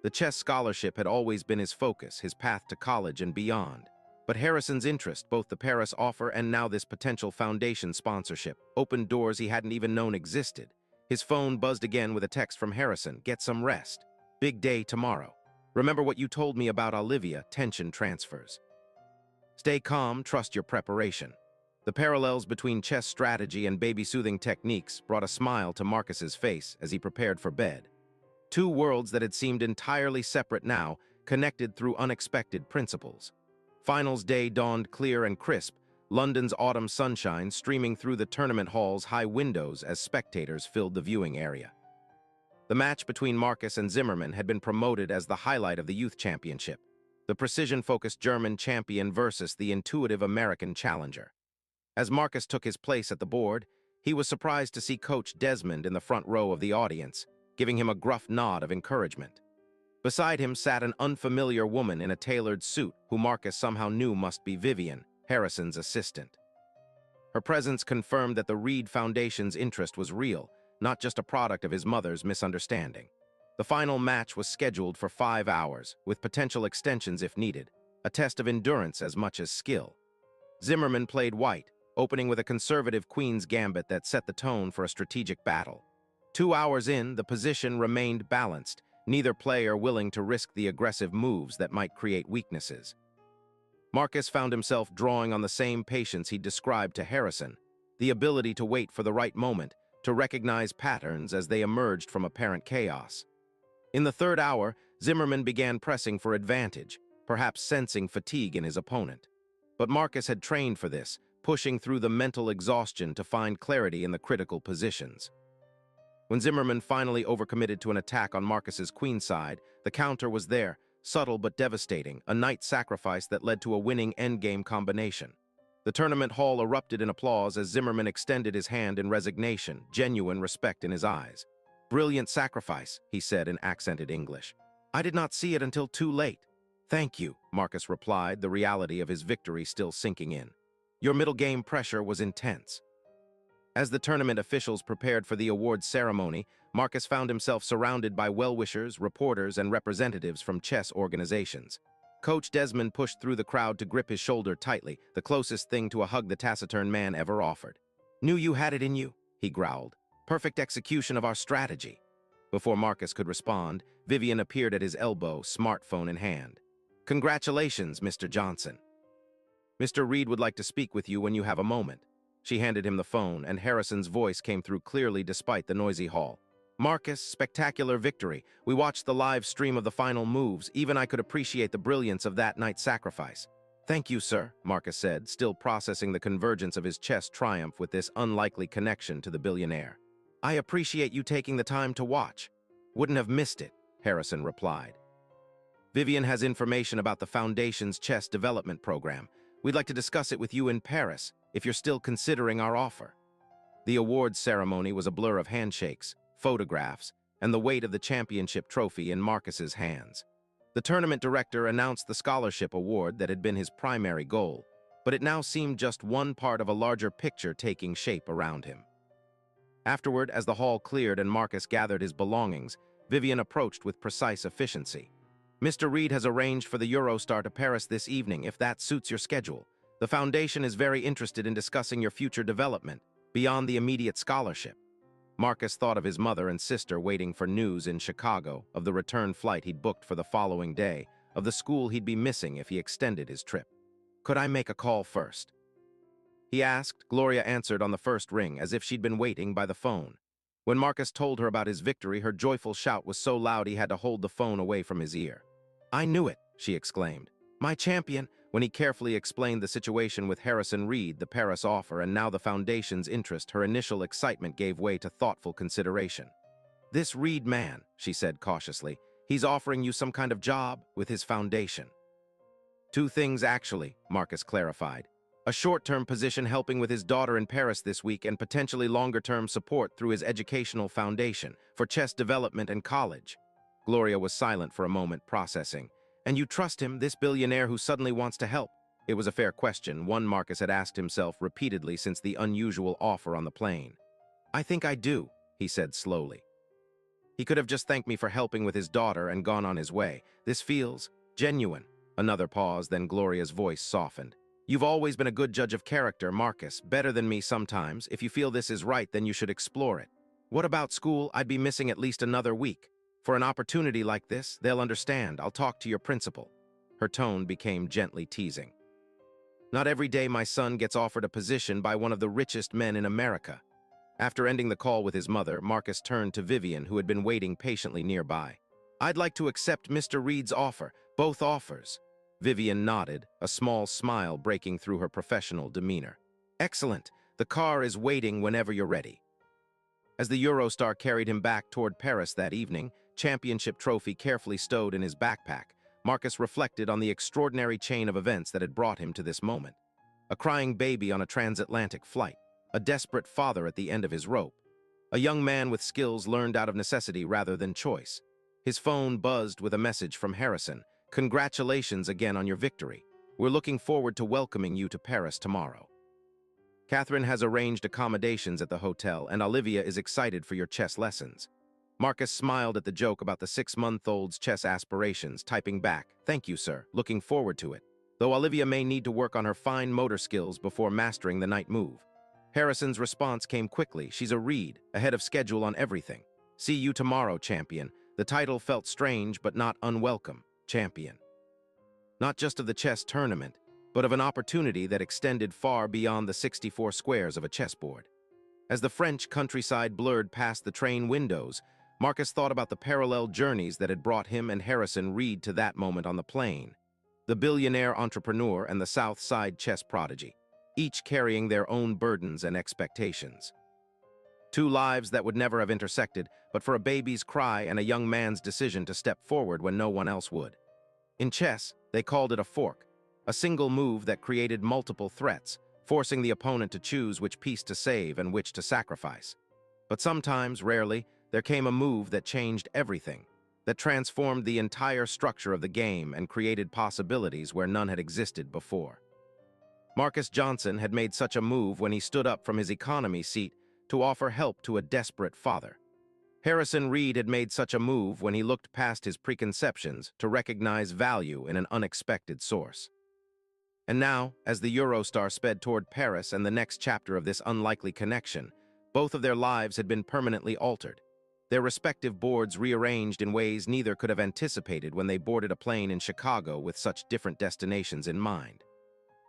The chess scholarship had always been his focus, his path to college and beyond. But Harrison's interest, both the Paris offer and now this potential foundation sponsorship, opened doors he hadn't even known existed. His phone buzzed again with a text from Harrison. "Get some rest. Big day tomorrow. Remember what you told me about Olivia, tension transfers. Stay calm, trust your preparation." The parallels between chess strategy and baby-soothing techniques brought a smile to Marcus's face as he prepared for bed. Two worlds that had seemed entirely separate now, connected through unexpected principles. Finals day dawned clear and crisp, London's autumn sunshine streaming through the tournament hall's high windows as spectators filled the viewing area. The match between Marcus and Zimmerman had been promoted as the highlight of the youth championship. the precision-focused German champion versus the intuitive American challenger. As Marcus took his place at the board, he was surprised to see Coach Desmond in the front row of the audience, giving him a gruff nod of encouragement. Beside him sat an unfamiliar woman in a tailored suit who Marcus somehow knew must be Vivian, Harrison's assistant. Her presence confirmed that the Reed Foundation's interest was real, not just a product of his mother's misunderstanding. The final match was scheduled for 5 hours, with potential extensions if needed, a test of endurance as much as skill. Zimmerman played white, opening with a conservative queen's gambit that set the tone for a strategic battle. 2 hours in, the position remained balanced, neither player willing to risk the aggressive moves that might create weaknesses. Marcus found himself drawing on the same patience he'd described to Harrison, the ability to wait for the right moment, to recognize patterns as they emerged from apparent chaos. In the third hour, Zimmerman began pressing for advantage, perhaps sensing fatigue in his opponent. But Marcus had trained for this, pushing through the mental exhaustion to find clarity in the critical positions. When Zimmerman finally overcommitted to an attack on Marcus's queenside, the counter was there, subtle but devastating, a knight sacrifice that led to a winning endgame combination. The tournament hall erupted in applause as Zimmerman extended his hand in resignation, genuine respect in his eyes. "Brilliant sacrifice," he said in accented English. "I did not see it until too late." "Thank you," Marcus replied, the reality of his victory still sinking in. "Your middle game pressure was intense." As the tournament officials prepared for the awards ceremony, Marcus found himself surrounded by well-wishers, reporters, and representatives from chess organizations. Coach Desmond pushed through the crowd to grip his shoulder tightly, the closest thing to a hug the taciturn man ever offered. "Knew you had it in you," he growled. "Perfect execution of our strategy." Before Marcus could respond, Vivian appeared at his elbow, smartphone in hand. "Congratulations, Mr. Johnson. Mr. Reed would like to speak with you when you have a moment." She handed him the phone, and Harrison's voice came through clearly despite the noisy hall. "Marcus, spectacular victory. We watched the live stream of the final moves. Even I could appreciate the brilliance of that knight's sacrifice." "Thank you, sir," Marcus said, still processing the convergence of his chess triumph with this unlikely connection to the billionaire. "I appreciate you taking the time to watch." "Wouldn't have missed it," Harrison replied. "Vivian has information about the Foundation's chess development program. We'd like to discuss it with you in Paris, if you're still considering our offer." The awards ceremony was a blur of handshakes, photographs, and the weight of the championship trophy in Marcus's hands. The tournament director announced the scholarship award that had been his primary goal, but it now seemed just one part of a larger picture taking shape around him. Afterward, as the hall cleared and Marcus gathered his belongings, Vivian approached with precise efficiency. "Mr. Reed has arranged for the Eurostar to Paris this evening, if that suits your schedule. The Foundation is very interested in discussing your future development, beyond the immediate scholarship." Marcus thought of his mother and sister waiting for news in Chicago, of the return flight he'd booked for the following day, of the school he'd be missing if he extended his trip. "Could I make a call first?" he asked. Gloria answered on the first ring, as if she'd been waiting by the phone. When Marcus told her about his victory, her joyful shout was so loud he had to hold the phone away from his ear. "I knew it," she exclaimed. "My champion," when he carefully explained the situation with Harrison Reed, the Paris offer, and now the Foundation's interest, her initial excitement gave way to thoughtful consideration. "This Reed man," she said cautiously, "he's offering you some kind of job with his Foundation." "Two things, actually," Marcus clarified. "A short-term position helping with his daughter in Paris this week, and potentially longer-term support through his educational foundation for chess development and college." Gloria was silent for a moment, processing. "And you trust him, this billionaire who suddenly wants to help?" It was a fair question, one Marcus had asked himself repeatedly since the unusual offer on the plane. "I think I do," he said slowly. "He could have just thanked me for helping with his daughter and gone on his way. This feels genuine." Another pause, then Gloria's voice softened. "You've always been a good judge of character, Marcus, better than me sometimes. If you feel this is right, then you should explore it. What about school? I'd be missing at least another week. For an opportunity like this, they'll understand. I'll talk to your principal." Her tone became gently teasing. "Not every day my son gets offered a position by one of the richest men in America." After ending the call with his mother, Marcus turned to Vivian, who had been waiting patiently nearby. "I'd like to accept Mr. Reed's offer, both offers." Vivian nodded, a small smile breaking through her professional demeanor. "Excellent. The car is waiting whenever you're ready." As the Eurostar carried him back toward Paris that evening, championship trophy carefully stowed in his backpack, Marcus reflected on the extraordinary chain of events that had brought him to this moment. A crying baby on a transatlantic flight, a desperate father at the end of his rope, a young man with skills learned out of necessity rather than choice. His phone buzzed with a message from Harrison. "Congratulations again on your victory. We're looking forward to welcoming you to Paris tomorrow. Catherine has arranged accommodations at the hotel, and Olivia is excited for your chess lessons." Marcus smiled at the joke about the 6-month-old's chess aspirations, typing back, "Thank you, sir. Looking forward to it. Though Olivia may need to work on her fine motor skills before mastering the knight move." Harrison's response came quickly. "She's a Reed, ahead of schedule on everything. See you tomorrow, champion." The title felt strange but not unwelcome. Champion. Not just of the chess tournament, but of an opportunity that extended far beyond the 64 squares of a chessboard. As the French countryside blurred past the train windows, Marcus thought about the parallel journeys that had brought him and Harrison Reed to that moment on the plane. The billionaire entrepreneur and the South Side chess prodigy, each carrying their own burdens and expectations. Two lives that would never have intersected, but for a baby's cry and a young man's decision to step forward when no one else would. In chess, they called it a fork, a single move that created multiple threats, forcing the opponent to choose which piece to save and which to sacrifice. But sometimes, rarely, there came a move that changed everything, that transformed the entire structure of the game and created possibilities where none had existed before. Marcus Johnson had made such a move when he stood up from his economy seat to offer help to a desperate father. Harrison Reed had made such a move when he looked past his preconceptions to recognize value in an unexpected source. And now, as the Eurostar sped toward Paris and the next chapter of this unlikely connection, both of their lives had been permanently altered, their respective boards rearranged in ways neither could have anticipated when they boarded a plane in Chicago with such different destinations in mind.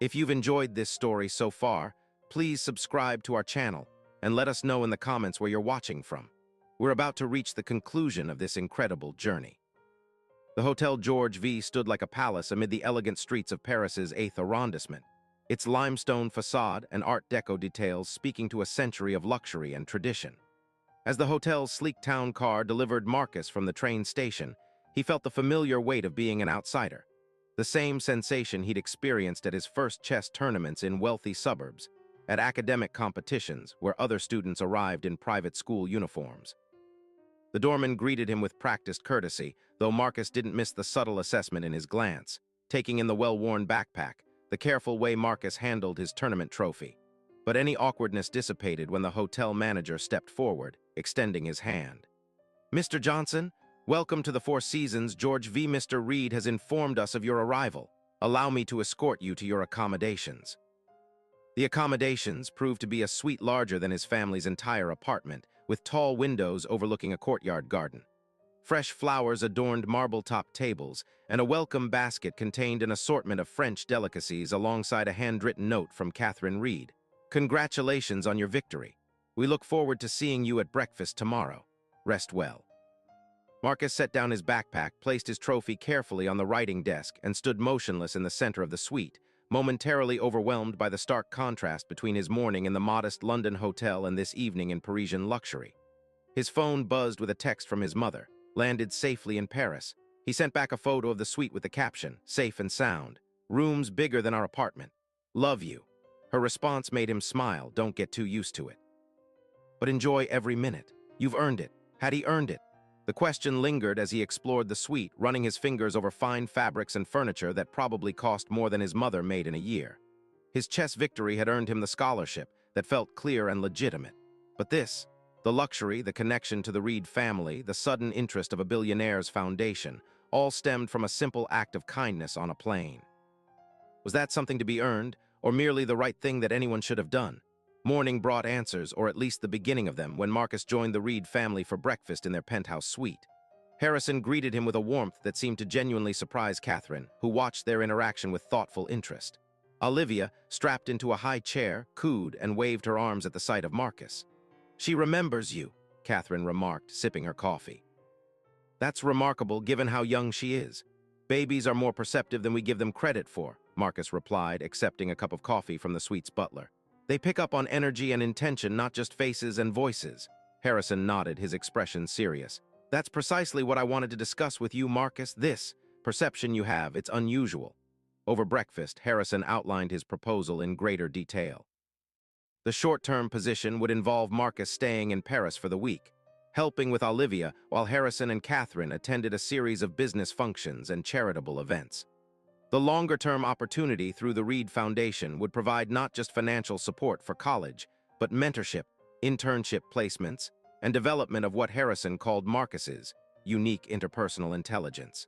If you've enjoyed this story so far, please subscribe to our channel and let us know in the comments where you're watching from. We're about to reach the conclusion of this incredible journey. The Hotel George V stood like a palace amid the elegant streets of Paris's 8th arrondissement, its limestone facade and Art Deco details speaking to a century of luxury and tradition. As the hotel's sleek town car delivered Marcus from the train station, he felt the familiar weight of being an outsider, the same sensation he'd experienced at his first chess tournaments in wealthy suburbs, at academic competitions where other students arrived in private school uniforms. The doorman greeted him with practiced courtesy, though Marcus didn't miss the subtle assessment in his glance, taking in the well-worn backpack, the careful way Marcus handled his tournament trophy. But any awkwardness dissipated when the hotel manager stepped forward, extending his hand. "Mr. Johnson, welcome to the Four Seasons. George V. Mr. Reed has informed us of your arrival. Allow me to escort you to your accommodations." The accommodations proved to be a suite larger than his family's entire apartment, with tall windows overlooking a courtyard garden. Fresh flowers adorned marble-top tables, and a welcome basket contained an assortment of French delicacies alongside a handwritten note from Catherine Reed. "Congratulations on your victory. We look forward to seeing you at breakfast tomorrow. Rest well." Marcus set down his backpack, placed his trophy carefully on the writing desk, and stood motionless in the center of the suite, momentarily overwhelmed by the stark contrast between his morning in the modest London hotel and this evening in Parisian luxury. His phone buzzed with a text from his mother, landed safely in Paris. He sent back a photo of the suite with the caption, "Safe and sound. Rooms bigger than our apartment. Love you." Her response made him smile. "Don't get too used to it. But enjoy every minute. You've earned it." Had he earned it? The question lingered as he explored the suite, running his fingers over fine fabrics and furniture that probably cost more than his mother made in a year. His chess victory had earned him the scholarship that felt clear and legitimate. But this, the luxury, the connection to the Reed family, the sudden interest of a billionaire's foundation, all stemmed from a simple act of kindness on a plane. Was that something to be earned, or merely the right thing that anyone should have done? Morning brought answers, or at least the beginning of them, when Marcus joined the Reed family for breakfast in their penthouse suite. Harrison greeted him with a warmth that seemed to genuinely surprise Catherine, who watched their interaction with thoughtful interest. Olivia, strapped into a high chair, cooed and waved her arms at the sight of Marcus. "She remembers you," Catherine remarked, sipping her coffee. "That's remarkable given how young she is. Babies are more perceptive than we give them credit for," Marcus replied, accepting a cup of coffee from the suite's butler. "They pick up on energy and intention, not just faces and voices." Harrison nodded, his expression serious. "That's precisely what I wanted to discuss with you, Marcus. This, Perception you have, it's unusual. Over breakfast, Harrison outlined his proposal in greater detail. The short-term position would involve Marcus staying in Paris for the week, helping with Olivia while Harrison and Catherine attended a series of business functions and charitable events. The longer-term opportunity through the Reed Foundation would provide not just financial support for college, but mentorship, internship placements, and development of what Harrison called Marcus's unique interpersonal intelligence.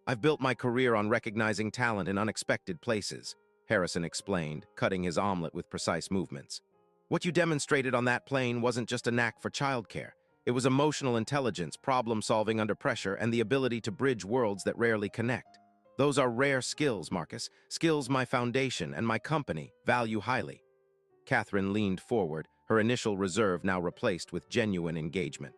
"I've built my career on recognizing talent in unexpected places," Harrison explained, cutting his omelet with precise movements. "What you demonstrated on that plane wasn't just a knack for childcare. It was emotional intelligence, problem-solving under pressure, and the ability to bridge worlds that rarely connect. Those are rare skills, Marcus, skills my foundation and my company value highly." Catherine leaned forward, her initial reserve now replaced with genuine engagement.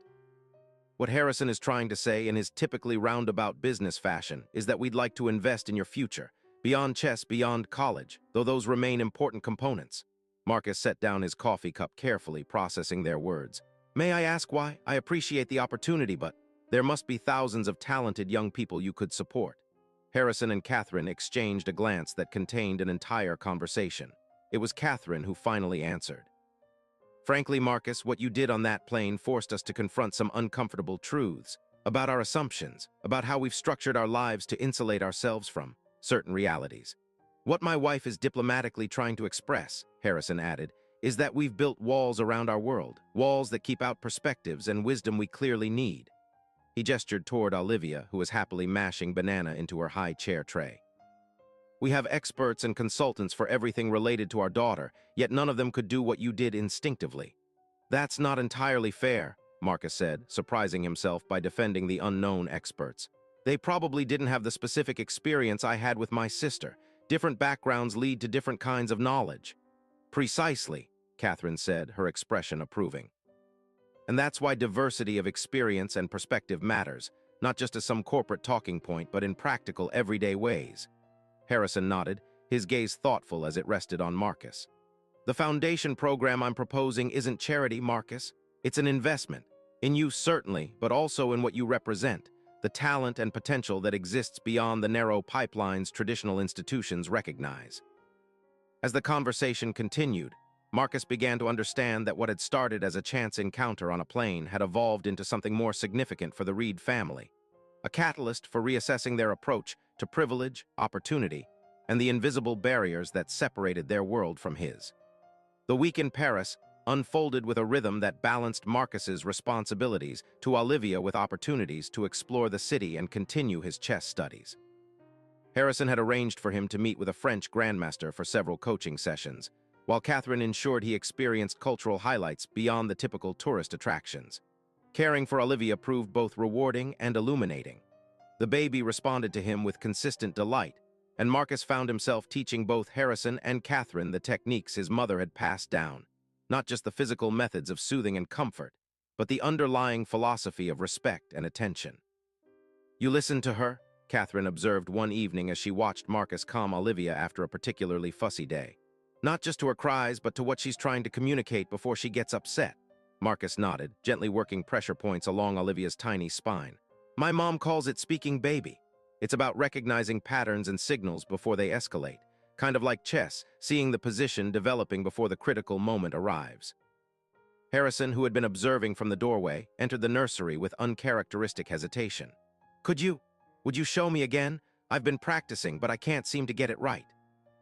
"What Harrison is trying to say in his typically roundabout business fashion is that we'd like to invest in your future, beyond chess, beyond college, though those remain important components." Marcus set down his coffee cup carefully, processing their words. "May I ask why? I appreciate the opportunity, but there must be thousands of talented young people you could support." Harrison and Catherine exchanged a glance that contained an entire conversation. It was Catherine who finally answered. "Frankly, Marcus, what you did on that plane forced us to confront some uncomfortable truths about our assumptions, about how we've structured our lives to insulate ourselves from certain realities. What my wife is diplomatically trying to express," Harrison added, "is that we've built walls around our world, walls that keep out perspectives and wisdom we clearly need." He gestured toward Olivia, who was happily mashing banana into her high chair tray. "We have experts and consultants for everything related to our daughter, yet none of them could do what you did instinctively." "That's not entirely fair," Marcus said, surprising himself by defending the unknown experts. "They probably didn't have the specific experience I had with my sister. Different backgrounds lead to different kinds of knowledge." "Precisely," Catherine said, her expression approving. "And that's why diversity of experience and perspective matters, not just as some corporate talking point, but in practical, everyday ways." Harrison nodded, his gaze thoughtful as it rested on Marcus. "The foundation program I'm proposing isn't charity, Marcus. It's an investment. In you, certainly, but also in what you represent, the talent and potential that exists beyond the narrow pipelines traditional institutions recognize." As the conversation continued, Marcus began to understand that what had started as a chance encounter on a plane had evolved into something more significant for the Reed family, a catalyst for reassessing their approach to privilege, opportunity, and the invisible barriers that separated their world from his. The week in Paris unfolded with a rhythm that balanced Marcus's responsibilities to Olivia with opportunities to explore the city and continue his chess studies. Harrison had arranged for him to meet with a French grandmaster for several coaching sessions, while Catherine ensured he experienced cultural highlights beyond the typical tourist attractions. Caring for Olivia proved both rewarding and illuminating. The baby responded to him with consistent delight, and Marcus found himself teaching both Harrison and Catherine the techniques his mother had passed down, not just the physical methods of soothing and comfort, but the underlying philosophy of respect and attention. "You listened to her?" Catherine observed one evening as she watched Marcus calm Olivia after a particularly fussy day. "Not just to her cries, but to what she's trying to communicate before she gets upset." Marcus nodded, gently working pressure points along Olivia's tiny spine. "My mom calls it speaking baby. It's about recognizing patterns and signals before they escalate, kind of like chess, seeing the position developing before the critical moment arrives." Harrison, who had been observing from the doorway, entered the nursery with uncharacteristic hesitation. Would you show me again? I've been practicing, but I can't seem to get it right."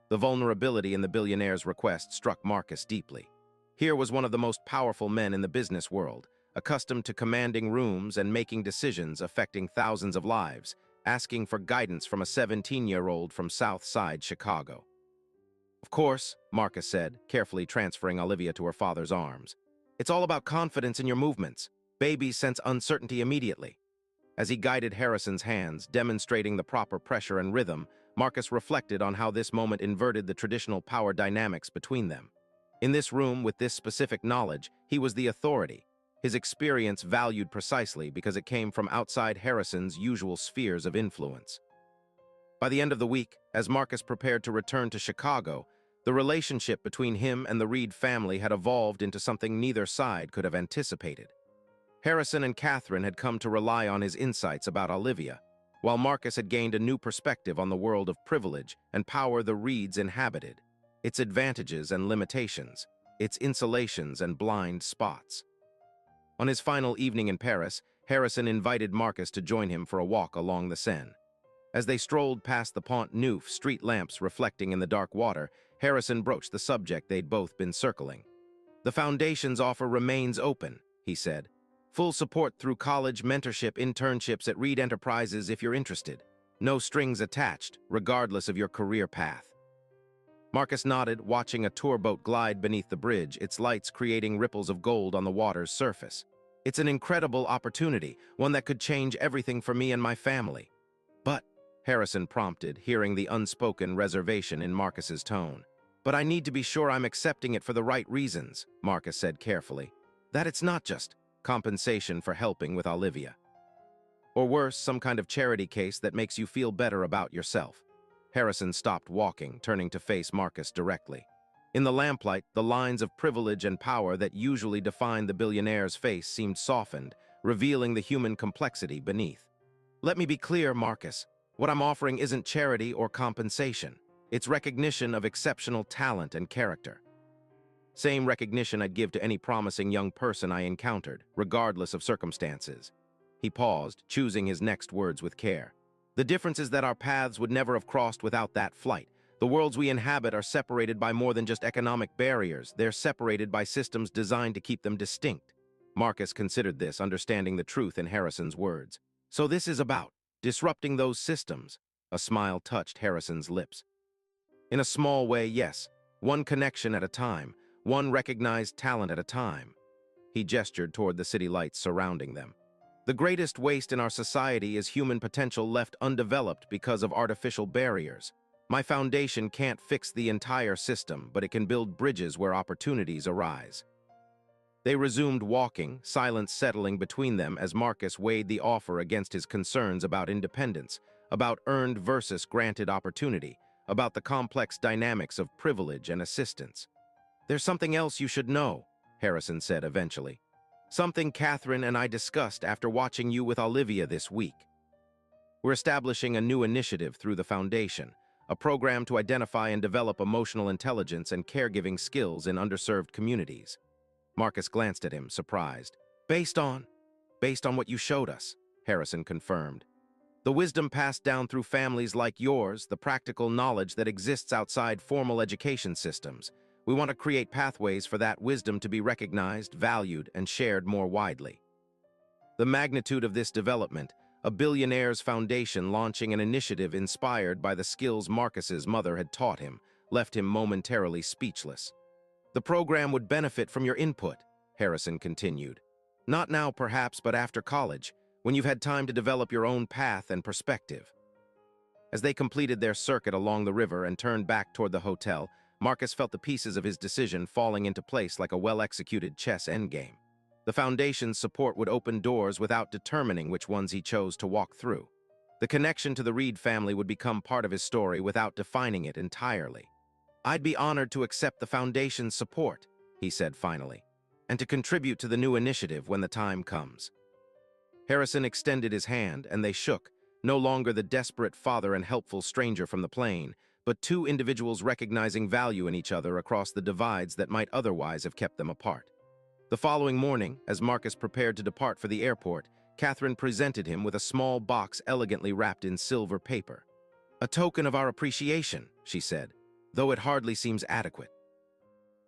The vulnerability in the billionaire's request struck Marcus deeply. Here was one of the most powerful men in the business world, accustomed to commanding rooms and making decisions affecting thousands of lives, asking for guidance from a 17-year-old from South Side Chicago. "Of course," Marcus said, carefully transferring Olivia to her father's arms. "It's all about confidence in your movements. Babies sense uncertainty immediately." As he guided Harrison's hands, demonstrating the proper pressure and rhythm, Marcus reflected on how this moment inverted the traditional power dynamics between them. In this room, with this specific knowledge, he was the authority, his experience valued precisely because it came from outside Harrison's usual spheres of influence. By the end of the week, as Marcus prepared to return to Chicago, the relationship between him and the Reed family had evolved into something neither side could have anticipated. Harrison and Catherine had come to rely on his insights about Olivia, while Marcus had gained a new perspective on the world of privilege and power the Reeds inhabited, its advantages and limitations, its insulations and blind spots. On his final evening in Paris, Harrison invited Marcus to join him for a walk along the Seine. As they strolled past the Pont Neuf, street lamps reflecting in the dark water, Harrison broached the subject they'd both been circling. "The Foundation's offer remains open," he said. "Full support through college, mentorship, internships at Reed Enterprises if you're interested. No strings attached, regardless of your career path." Marcus nodded, watching a tour boat glide beneath the bridge, its lights creating ripples of gold on the water's surface. "It's an incredible opportunity, one that could change everything for me and my family." "But," Harrison prompted, hearing the unspoken reservation in Marcus's tone. "But I need to be sure I'm accepting it for the right reasons," Marcus said carefully. "That it's not just compensation for helping with Olivia. Or worse, some kind of charity case that makes you feel better about yourself." Harrison stopped walking, turning to face Marcus directly. In the lamplight, the lines of privilege and power that usually define the billionaire's face seemed softened, revealing the human complexity beneath. "Let me be clear, Marcus. What I'm offering isn't charity or compensation. It's recognition of exceptional talent and character. Same recognition I'd give to any promising young person I encountered, regardless of circumstances." He paused, choosing his next words with care. "The difference is that our paths would never have crossed without that flight. The worlds we inhabit are separated by more than just economic barriers. They're separated by systems designed to keep them distinct." Marcus considered this, understanding the truth in Harrison's words. "So this is about disrupting those systems." A smile touched Harrison's lips. "In a small way, yes. One connection at a time. One recognized talent at a time." He gestured toward the city lights surrounding them. "The greatest waste in our society is human potential left undeveloped because of artificial barriers. My foundation can't fix the entire system, but it can build bridges where opportunities arise." They resumed walking, silence settling between them as Marcus weighed the offer against his concerns about independence, about earned versus granted opportunity, about the complex dynamics of privilege and assistance. "There's something else you should know," Harrison said eventually. "Something Catherine and I discussed after watching you with Olivia this week. We're establishing a new initiative through the Foundation, a program to identify and develop emotional intelligence and caregiving skills in underserved communities." Marcus glanced at him, surprised. Based on what you showed us," Harrison confirmed. "The wisdom passed down through families like yours, the practical knowledge that exists outside formal education systems. We want to create pathways for that wisdom to be recognized, valued, and shared more widely." The magnitude of this development, a billionaire's foundation launching an initiative inspired by the skills Marcus's mother had taught him, left him momentarily speechless. "The program would benefit from your input," Harrison continued. "Not now, perhaps, but after college, when you've had time to develop your own path and perspective." As they completed their circuit along the river and turned back toward the hotel, Marcus felt the pieces of his decision falling into place like a well-executed chess endgame. The Foundation's support would open doors without determining which ones he chose to walk through. The connection to the Reed family would become part of his story without defining it entirely. "I'd be honored to accept the Foundation's support," he said finally, "and to contribute to the new initiative when the time comes." Harrison extended his hand, and they shook, no longer the desperate father and helpful stranger from the plane, but two individuals recognizing value in each other across the divides that might otherwise have kept them apart. The following morning, as Marcus prepared to depart for the airport, Catherine presented him with a small box elegantly wrapped in silver paper. "A token of our appreciation," she said, "though it hardly seems adequate."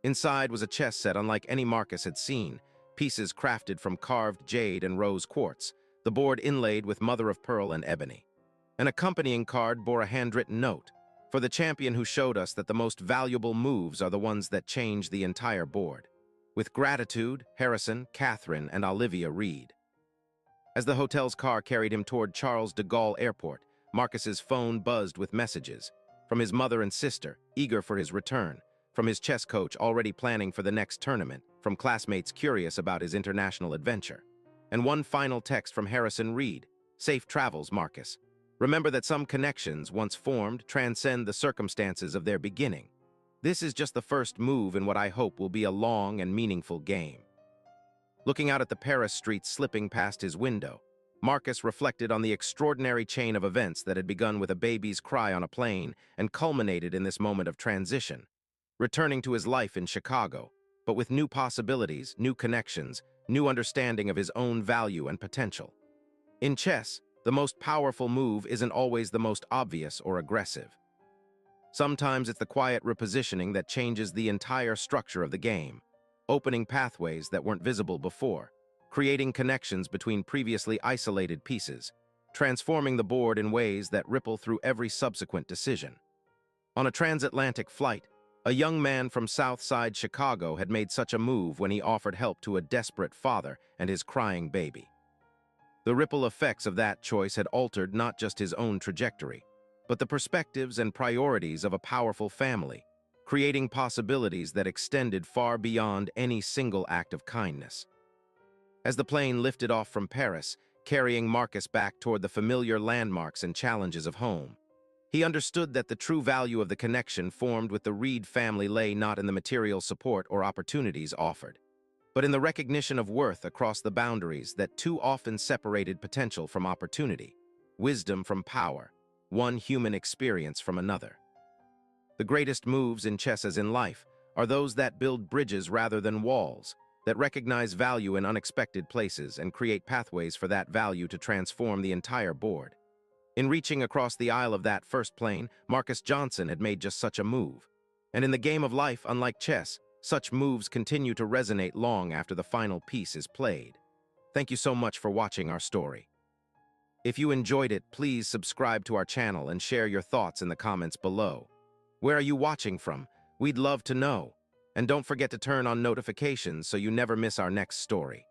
Inside was a chess set unlike any Marcus had seen, pieces crafted from carved jade and rose quartz, the board inlaid with mother-of-pearl and ebony. An accompanying card bore a handwritten note, "For the champion who showed us that the most valuable moves are the ones that change the entire board. With gratitude, Harrison, Catherine, and Olivia Reed." As the hotel's car carried him toward Charles de Gaulle Airport, Marcus's phone buzzed with messages. From his mother and sister, eager for his return. From his chess coach, already planning for the next tournament. From classmates curious about his international adventure. And one final text from Harrison Reed. "Safe travels, Marcus. Remember that some connections, once formed, transcend the circumstances of their beginning. This is just the first move in what I hope will be a long and meaningful game." Looking out at the Paris streets slipping past his window, Marcus reflected on the extraordinary chain of events that had begun with a baby's cry on a plane and culminated in this moment of transition, returning to his life in Chicago, but with new possibilities, new connections, new understanding of his own value and potential. In chess, the most powerful move isn't always the most obvious or aggressive. Sometimes it's the quiet repositioning that changes the entire structure of the game, opening pathways that weren't visible before, creating connections between previously isolated pieces, transforming the board in ways that ripple through every subsequent decision. On a transatlantic flight, a young man from Southside Chicago had made such a move when he offered help to a desperate father and his crying baby. The ripple effects of that choice had altered not just his own trajectory, but the perspectives and priorities of a powerful family, creating possibilities that extended far beyond any single act of kindness. As the plane lifted off from Paris, carrying Marcus back toward the familiar landmarks and challenges of home, he understood that the true value of the connection formed with the Reed family lay not in the material support or opportunities offered, but in the recognition of worth across the boundaries that too often separated potential from opportunity, wisdom from power, one human experience from another. The greatest moves in chess as in life are those that build bridges rather than walls, that recognize value in unexpected places and create pathways for that value to transform the entire board. In reaching across the aisle of that first plane, Marcus Johnson had made just such a move. And in the game of life, unlike chess, such moves continue to resonate long after the final piece is played. Thank you so much for watching our story. If you enjoyed it, please subscribe to our channel and share your thoughts in the comments below. Where are you watching from? We'd love to know. And don't forget to turn on notifications so you never miss our next story.